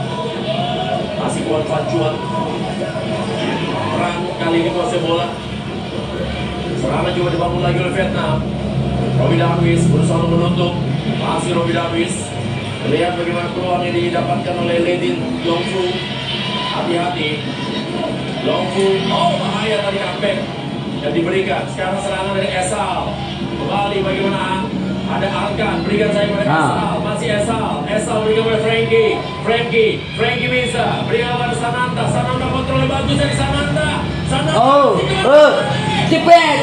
Masih Kuan Van Chuan. Perang kali ini kuasai bola. Serangan juga dibangun lagi oleh Vietnam. Robbie Davis berusaha untuk menutup. Masih Robbie Davis. Lihat bagaimana peluang yang didapatkan oleh Ledin Longfu. Hati-hati. Longfu. Oh, bahaya tadi comeback yang diberikan. Sekarang serangan dari Esal. Kembali bagaimana? Ada Arkan, berikan saya pada Esal. Masih Esal. Esal berikan pada Frankie bisa. Berikan pada Sananta. Sananta kontrolnya bagus dari Sananta. Sananta. Oh, cepet.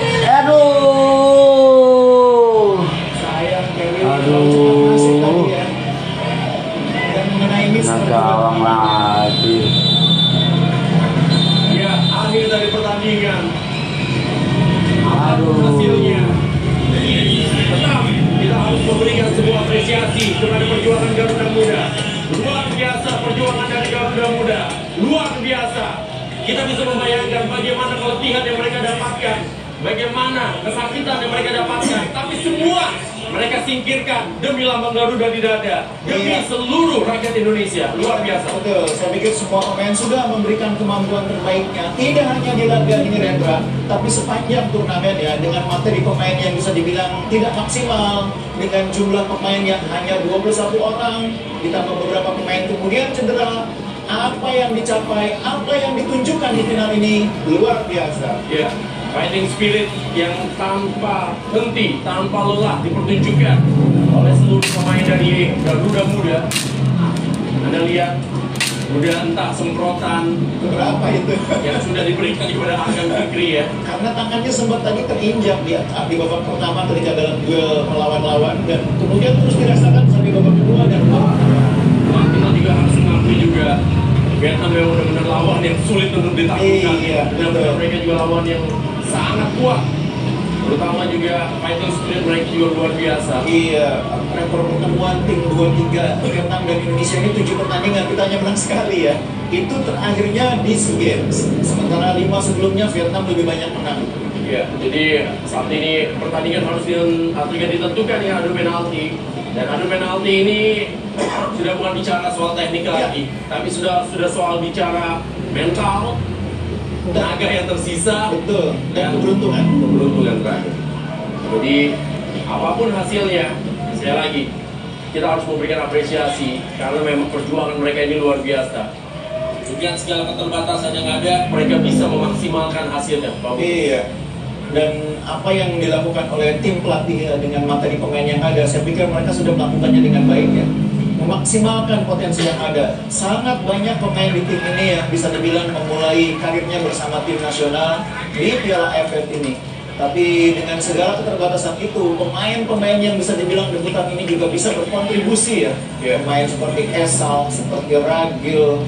Aduh. Sayang Kelly Aduh. cepat masuk tadi ya. Dan mengenai Mister Gawang lagi. Ya, akhir dari pertandingan. Apapun Aduh. hasilnya, tetap kita harus memberikan sebuah apresiasi kepada perjuangan Garuda Muda. Luar biasa perjuangan dari Garuda Muda. Luar biasa. Kita bisa membayangkan bagaimana keletihan yang mereka dapatkan, bagaimana kesakitan yang mereka dapatkan, tapi semua mereka singkirkan demi lambang Garuda di dada, demi seluruh rakyat Indonesia. Luar biasa. Betul, saya pikir semua pemain sudah memberikan kemampuan terbaiknya. Tidak hanya di laga ini Rendra, tapi sepanjang turnamen ya, dengan materi pemain yang bisa dibilang tidak maksimal, dengan jumlah pemain yang hanya 21 orang, ditambah beberapa pemain kemudian cedera. Apa yang dicapai, apa yang ditunjukkan di final ini luar biasa. Ya, fighting spirit yang tanpa henti, tanpa lelah dipertunjukkan oleh seluruh pemain dari Garuda Muda. Anda lihat, udah entah semprotan Berapa itu? yang sudah diberikan kepada Agam Fikri ya. Karena tangannya sempat tadi terinjak di babak pertama ketika dalam duel melawan-lawan, dan kemudian terus dirasakan sampai babak kedua dan babak kedua. Nah, kita juga harus mengakui juga Vietnam memang benar-benar lawan yang sulit untuk ditaklukkan. Iya, Benar-benar mereka juga lawan yang sangat kuat. Terutama juga fighting spirit mereka juga luar biasa. Iya, rekor pertemuan tim 2-3 Vietnam dan Indonesia ini 7 pertandingan, kita hanya menang sekali ya. Itu terakhirnya di SEA Games. Sementara 5 sebelumnya Vietnam lebih banyak menang. Ya, jadi saat ini pertandingan harus ditentukan ya adu penalti. Dan adu penalti ini sudah bukan bicara soal teknik lagi, tapi sudah soal bicara mental, tenaga yang tersisa, Betul, dan keberuntungan. keberuntungan terakhir. Jadi apapun hasilnya, sekali lagi kita harus memberikan apresiasi karena memang perjuangan mereka ini luar biasa. Dengan segala keterbatasan yang ada, mereka bisa memaksimalkan hasilnya. Iya. Dan apa yang dilakukan oleh tim pelatih ya, dengan materi pemain yang ada, saya pikir mereka sudah melakukannya dengan baik ya. Memaksimalkan potensi yang ada. Sangat banyak pemain di tim ini yang bisa dibilang memulai karirnya bersama tim nasional di Piala AFF ini. Tapi dengan segala keterbatasan itu, pemain-pemain yang bisa dibilang debutan ini juga bisa berkontribusi ya. Pemain seperti Esal, seperti Ragil,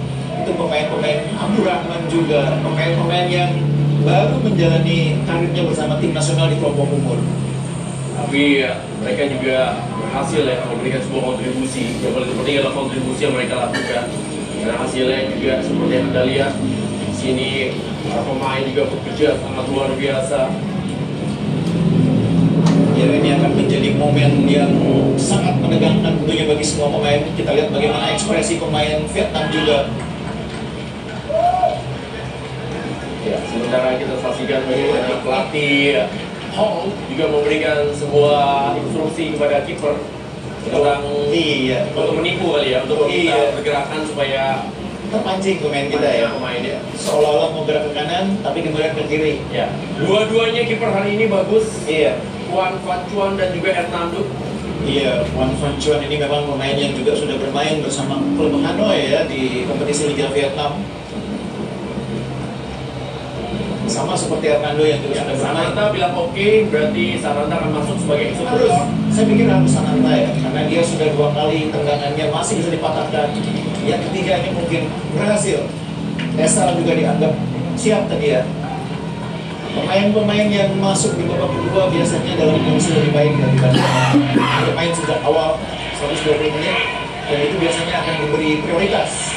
itu pemain-pemain Abdurrahman juga, pemain-pemain yang baru menjalani karirnya bersama tim nasional di kelompok umur. Tapi mereka juga berhasil ya memberikan sebuah kontribusi. Yang paling penting adalah kontribusi yang mereka lakukan. Dan hasilnya juga seperti yang Anda lihat di sini, para pemain juga bekerja sangat luar biasa. Ya, ini akan menjadi momen yang sangat menegangkan tentunya bagi semua pemain. Kita lihat bagaimana ekspresi pemain Vietnam juga. Ya, sementara kita saksikan bagaimana pelatih Hong juga memberikan sebuah instruksi kepada kiper tentang untuk menipu kali ya, untuk meminta pergerakan supaya terpancing pemain kita ya. Pemain ya. Seolah-olah mau gerak ke kanan, tapi kemudian ke kiri. Ya. Dua-duanya kiper hari ini bagus. Iya. Juan Van Chuan dan juga Hernando. Iya, Juan Van Chuan ini memang pemain yang juga sudah bermain bersama klub Hanoi ya di kompetisi Liga Vietnam. Sama seperti Hernando yang juga sudah bermain. Sananta bilang oke, berarti Sananta akan masuk sebagai eksekutor. Saya pikir harus Sananta ya, karena dia sudah 2 kali tendangannya masih bisa dipatahkan. Yang ketiga ini mungkin berhasil. Esal juga dianggap siap tadi ya. Pemain-pemain yang masuk di babak kedua biasanya dalam kondisi lebih baik daripada bermain sejak awal 120 menit, dan itu biasanya akan diberi prioritas.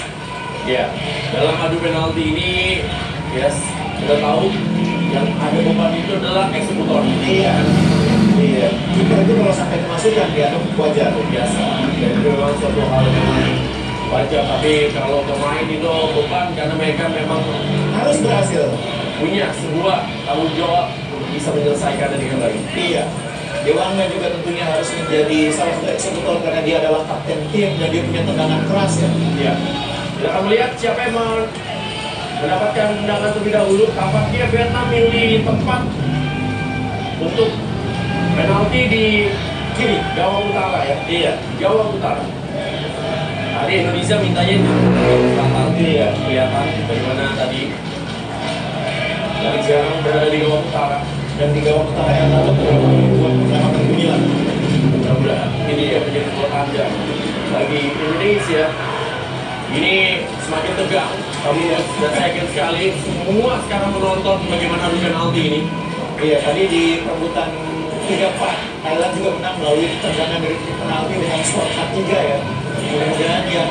Ya, dalam adu penalti ini, yes, kita tahu yang ada beban itu adalah eksekutor. Iya, iya. Kiper itu kalau sampai kemasukan dianggap wajar. Biasa, dan itu memang suatu hal yang wajar. Tapi kalau pemain itu beban karena mereka memang Harus berhasil. punya sebuah tanggung jawab untuk bisa menyelesaikan dengan baik. Iya. Dewangga juga tentunya harus menjadi salah satu eksekutor karena dia adalah kapten tim dan dia punya tendangan keras ya. Iya. Kita akan melihat siapa yang mendapatkan tendangan terlebih dahulu. Tampaknya Vietnam milih tempat untuk penalti di kiri, gawang utara ya. Iya, gawang utara. Tadi Indonesia mintanya di selatan. Iya, kelihatan bagaimana tadi. Dan sekarang berada di gawang utara. Dan di gawang utara yang lalu buat pertama kegemilan. Mudah-mudahan ini yang menjadi buat Anda bagi Indonesia. Ini semakin tegang, dan saya yakin sekali semua sekarang menonton bagaimana adu penalti ini. Iya, tadi di perebutan 3-4 Thailand juga menang melalui tendangan dari penalti dengan skor 4-3 ya. Mudah-mudahan yang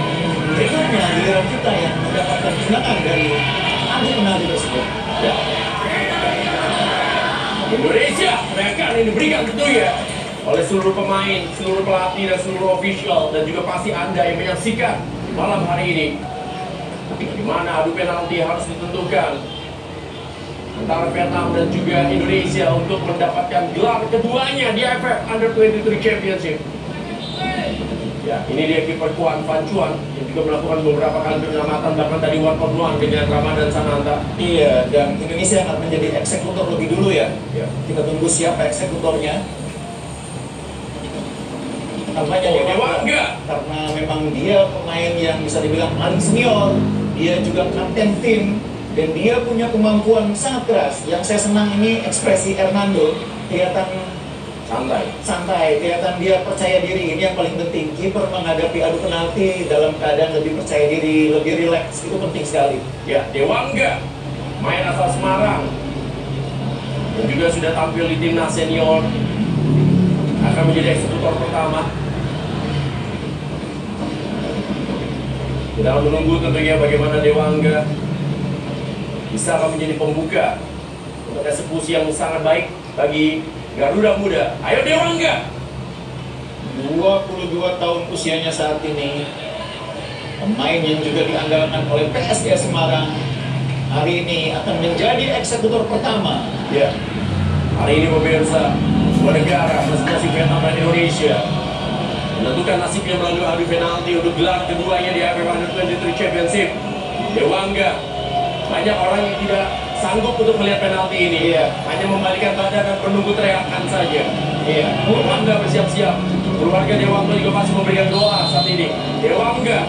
berikutnya giliran kita yang mendapatkan kemenangan dari adu penalti tersebut. Ya. Indonesia, mereka ini diberikan tentunya oleh seluruh pemain, seluruh pelatih dan seluruh official, dan juga pasti Anda yang menyaksikan malam hari ini, di mana adu penalti harus ditentukan antara Vietnam dan juga Indonesia untuk mendapatkan gelar keduanya di AFF Under-23 Championship. Ya, ini dia kiper Juan Van Chuan yang juga melakukan beberapa kali penyelamatan, bahkan tadi 1-on-1 dengan Ramadan Sananta. Iya, dan Indonesia akan menjadi eksekutor lebih dulu ya. Ya. Kita tunggu siapa eksekutornya. Tampaknya Dewangga. Karena memang dia pemain yang bisa dibilang paling senior. Dia juga kapten tim dan dia punya kemampuan sangat keras. Yang saya senang ini ekspresi Hernando, kelihatan santai, kelihatan dia percaya diri. Ini yang paling penting. Kiper menghadapi adu penalti dalam keadaan lebih percaya diri, lebih rileks, itu penting sekali. Ya, Dewangga, main asal Semarang, dan juga sudah tampil di timnas senior, akan menjadi eksekutor pertama. Kita akan menunggu tentunya bagaimana Dewangga bisa akan menjadi pembuka untuk eksekusi yang sangat baik bagi Garuda Muda. Ayo Dewangga. 22 tahun usianya saat ini, pemain yang juga diandalkan oleh PSIS Semarang, hari ini akan menjadi eksekutor pertama. Ya, hari ini pemirsa, sebuah negara masing-masing Vietnam dan Indonesia menentukan nasibnya melalui adu penalti untuk gelar keduanya di AFF Under-23 Championship. Dewangga, banyak orang yang tidak sanggup untuk melihat penalti ini. Hanya membalikan badan dan menunggu teriakan saja. Dewangga bersiap-siap. Keluarga Dewangga juga masih memberikan doa saat ini. Dewangga,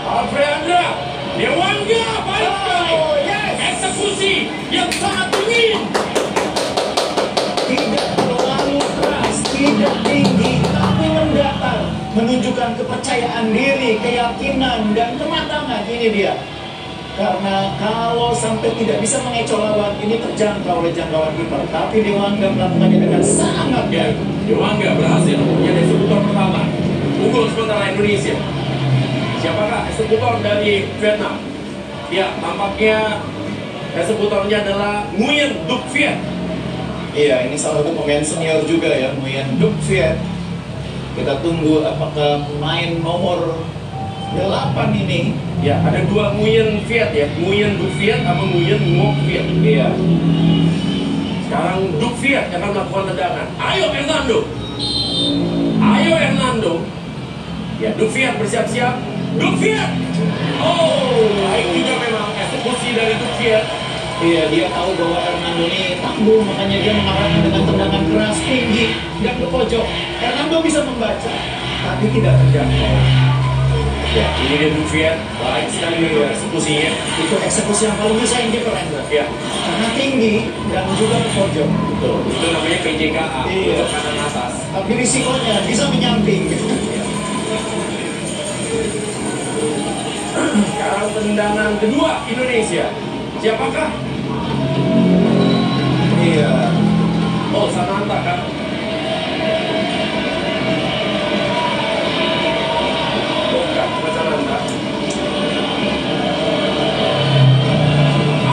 Alfreandra, Dewangga, baik sekali. Eksekusi yang sangat dingin. Tidak terlalu keras, tidak tinggi, tapi mendatar, menunjukkan kepercayaan diri, keyakinan, dan kematangan. Ini dia. Karena kalau sampai tidak bisa mengecoh lawan, ini terjangkau oleh jangkauan kiper. Tapi Dewangga melakukannya dengan sangat baik. Dewangga berhasil menjadi eksekutor pertama. Unggul sementara Indonesia. Siapakah eksekutor dari Vietnam? Ya, tampaknya eksekutornya adalah Nguyen Duc Viet. Iya, ini salah satu pemain senior juga ya, Nguyen Duc Viet. Kita tunggu apakah pemain nomor 8 ini. Ya, ada dua Nguyen Viet ya, Nguyen Duc Viet sama Nguyen Ngoc Viet. Iya. Sekarang Duc Viet akan melakukan tendangan. Ayo Hernando. Ayo Hernando. Ya, Duc Viet bersiap-siap. Duc Viet. Oh, baik juga memang eksekusi dari Duc Viet. Iya, dia tahu bahwa Hernando ini tangguh, makanya dia mengarahkan dengan tendangan keras tinggi dan ke pojok. Hernando bisa membaca, tapi tidak terjangkau. Ya, ini dia Duc Viet. Baik sekali memang eksekusinya. Itu eksekusi yang paling bisa yang diperendra. Ya, Karena tinggi dan juga ke pojok. betul. Itu namanya PJKA, Iya. untuk kanan atas. Tapi risikonya bisa menyamping. Sekarang tendangan kedua Indonesia. Siapakah? Iya. Oh, Sananta kan? Bukan, bukan Sananta.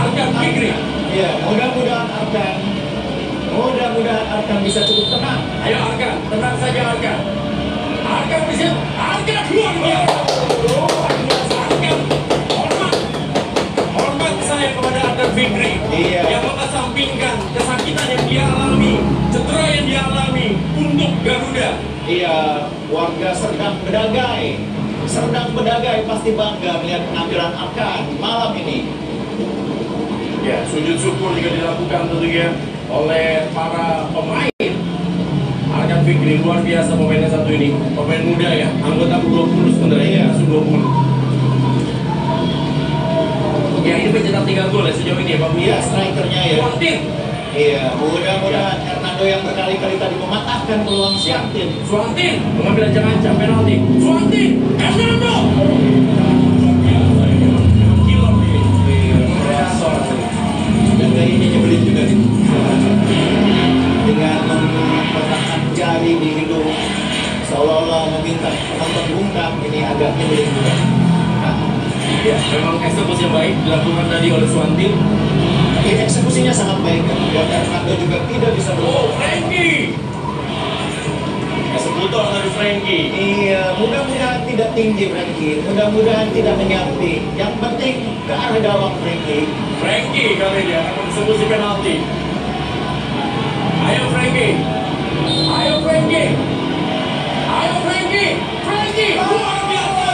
Arkan Fikri. Iya, mudah-mudahan Arkan bisa cukup tenang. Ayo Arkan, tenang saja Arkan. Arkan bisa. Arkan luar biasa. Luar biasa Arkan. Hormat saya kepada Arkan Fikri. Iya. Yang mengesampingkan kesakitan yang dia alami, cedera yang dia alami untuk Garuda. Iya, warga Serdang Bedagai pasti bangga melihat penampilan Arkan malam ini. Ya, sujud syukur juga dilakukan tentunya oleh para pemain. Arkan Fikri luar biasa pemainnya satu ini, pemain muda ya, anggota U20 sebenarnya, masuk 20. Ya, ini mencetak 3 gol ya sejauh ini ya Pak Budi. Iya, strikernya ya. Suantin. Iya, mudah-mudahan Hernando yang berkali-kali tadi mematahkan peluang Suantin. Suantin mengambil ancang-ancang penalti. Suantin, Hernando. Luar biasa ini, memang killer ini. Predator. Dan kayaknya nyebelin juga nih. Dengan meletakkan jari di hidung seolah-olah meminta penonton bungkam, ini agak nyebelin juga. Ya, memang eksekusi yang baik dilakukan tadi oleh Suantin. Tapi eksekusinya sangat baik kan. Buat Hernando juga tidak bisa Oh, Frankie. Eksekutor dari Frankie. Iya, mudah-mudahan tidak tinggi Frankie, mudah-mudahan tidak menyamping. Yang penting ke arah gawang Frankie. Frankie kali dia akan eksekusi penalti. Ayo Frankie. Ayo Frankie. Ayo Frankie. Frankie luar biasa.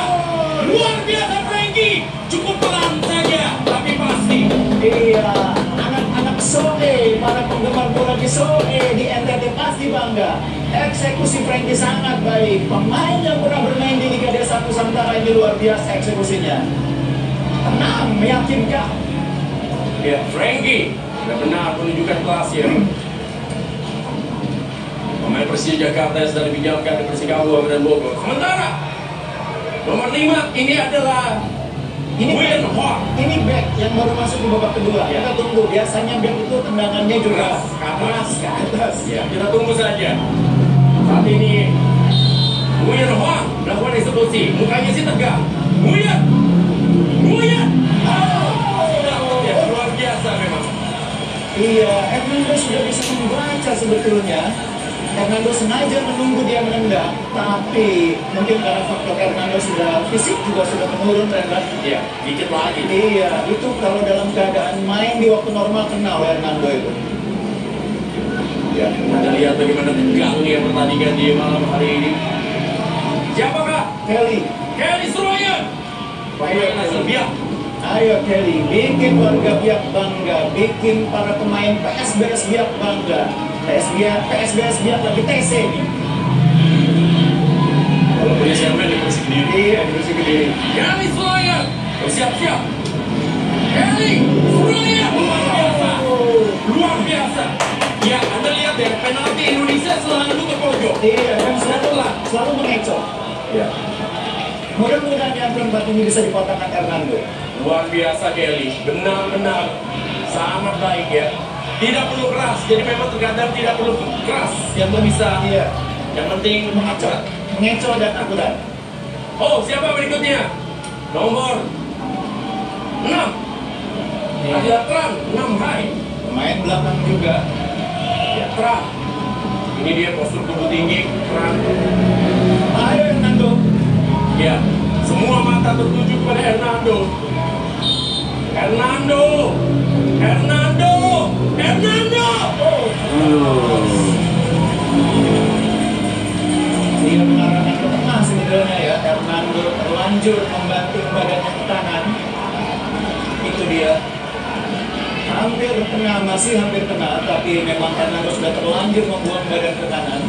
Luar biasa Frankie. Cukup pelan saja tapi pasti. Iya, anak-anak Soe, para penggemar bola di Soe di NTT pasti bangga. Eksekusi Frankie sangat baik. Pemain yang pernah bermain di Liga D1 Nusantara ini luar biasa eksekusinya. Tenang, meyakinkan. Ya, Frankie benar-benar menunjukkan kelas ya. Pemain Persija Jakarta yang sedang dipinjamkan di Persikabo dan Bogor. Sementara nomor 5 ini adalah Nguyen Hoa. Ini back yang baru masuk di babak kedua. Ya. Kita tunggu. Biasanya back itu tendangannya juga Keras ke atas. Ya, kita tunggu saja. Saat ini Nguyen Hoa melakukan eksekusi. Mukanya sih tegang. Nguyen. Ya, luar biasa memang. Iya, Hernando sudah bisa membaca sebetulnya. Hernando sengaja menunggu dia menendang, tapi mungkin karena faktor Hernando sudah fisik juga sudah menurun, Rendra. Ya, dikit lagi. Iya, itu kalau dalam keadaan main di waktu normal kenal Hernando itu. Ya, kita lihat bagaimana tegangnya pertandingan di malam hari ini. Siapakah? Kelly, Kelly Stroyer. Pemain asal Biak. ayo Kelly, bikin warga Biak bangga, bikin para pemain PSBS Biak bangga. PSBS Biak lagi TC nih. Kalau punya siapa di Persik Kediri? Iya, di Persik Kediri. Kelly Stroyer. Bersiap-siap. Kelly Stroyer. Luar biasa. Luar biasa. Ya, Anda lihat ya, penalti Indonesia selalu ke pojok. Iya, kan selalu mengecoh. Ya. Mudah-mudahan yang keempat ini bisa dipatahkan Hernando. Luar biasa Kelly, benar-benar sangat baik ya. Tidak perlu keras, jadi memang terkadang tidak perlu keras yang bisa. Iya. Yang penting Mengecoh dan akurat. Oh, siapa berikutnya? Nomor 6. Adalah Tran, 6 high. Pemain belakang juga. Ya, Tran. Ini dia postur tubuh tinggi, Tran. Ayo Hernando. Ya, semua mata tertuju kepada Hernando. Hernando. Hernando. Hernando. Oh. Dia mengarahkan ke tengah sebenarnya ya. Hernando terlanjur membanting badannya ke kanan. Itu dia. Hampir kena, masih hampir kena, tapi memang Hernando sudah terlanjur membuang badan ke kanan.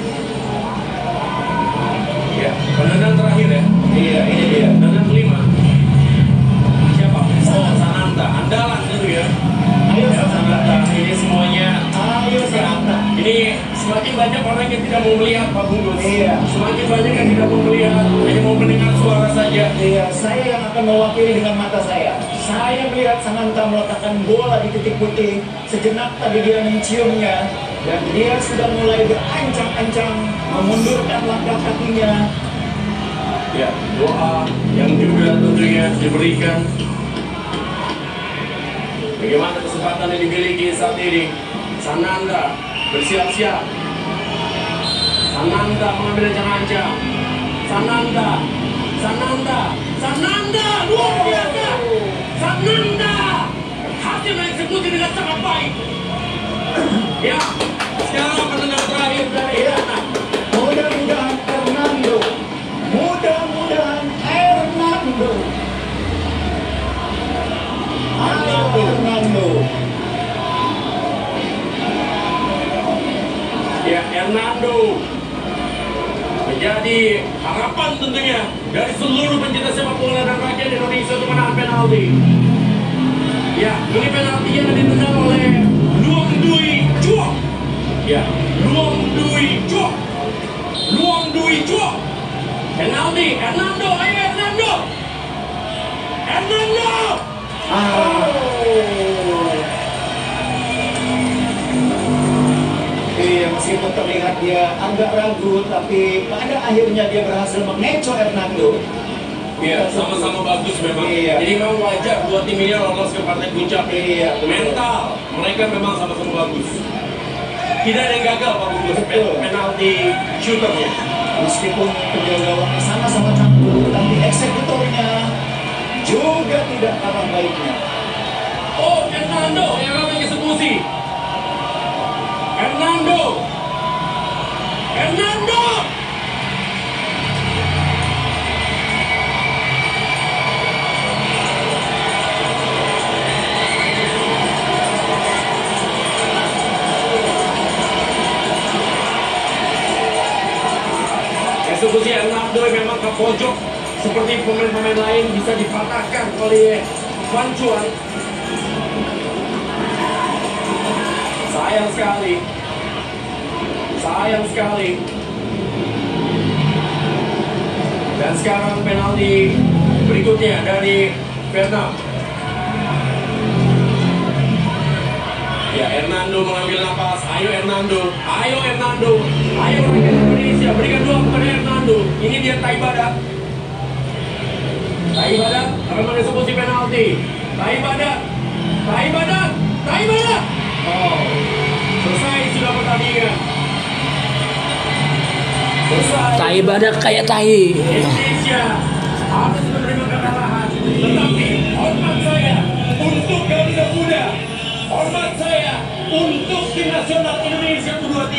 Ya, penendang terakhir ya. Iya, ini dia. Penendang kelima. Siapa? Oh, Sananta. Andalan itu ya. Ayo Ya, Sananta. Ini semuanya. Ayo Sananta. Ini semakin banyak orang yang tidak mau melihat Pak Bungkus. Iya. Semakin banyak yang tidak mau melihat, hanya mau mendengar suara saja. Iya, saya yang akan mewakili dengan mata saya. Saya melihat Sananta meletakkan bola di titik putih. Sejenak tadi dia menciumnya. Dan dia sudah mulai berancang-ancang memundurkan langkah kakinya. Ya, doa yang juga tentunya diberikan. Bagaimana kesempatan yang dimiliki saat ini? Sananda bersiap-siap. Sananda mengambil ancang-ancang. Sananda, Sananda, Sananda, luar biasa. Sananda hasil eksekusi dengan sangat baik. Ya, sekarang penendang terakhir dari Hernando. Mudah-mudahan Hernando. Mudah-mudahan Hernando. Ayo Hernando. Ya, Hernando menjadi harapan tentunya dari seluruh pencinta sepak bola dan rakyat Indonesia untuk menahan penalti. Ya, ini penalti yang ditendang oleh Luang Dui Chuok. Ya, Luang Dui Chuok. Luang Dui Chuok. Penalti, Hernando, ayo Hernando. Hernando. Iya, meskipun terlihat dia agak ragu, tapi pada akhirnya dia berhasil mengecoh Hernando. Iya, sama-sama bagus memang. Iya. Jadi memang wajar dua tim ini lolos ke partai puncak. Iya, betul. Mental, mereka memang sama-sama bagus. Tidak ada yang gagal Pak Bungkus, Betul. penalti shooternya. Meskipun kedua gawangnya sama-sama campur, tapi eksekutornya juga tidak kalah baiknya. Oh, Hernando yang ramai eksekusi. Hernando. Hernando. Eksekusi Hernando memang ke pojok seperti pemain-pemain lain bisa dipatahkan oleh Van Chuan. Sayang sekali. Sayang sekali. Dan sekarang penalti berikutnya dari Vietnam. Ya, Hernando mengambil napas. Ayo Hernando. Ayo Hernando. Ayo rakyat Indonesia. Berikan dua kepada Hernando. Ini dia Tai Badat. Tai Badat akan mengeksekusi penalti. Tai Badat. Tai Badat. Tai Badat. Oh, selesai sudah pertandingan. Selesai. Tai badak kayak tai. Indonesia harus menerima kekalahan. Tetapi hormat saya untuk Garuda Muda. Hormat saya untuk tim nasional Indonesia U23.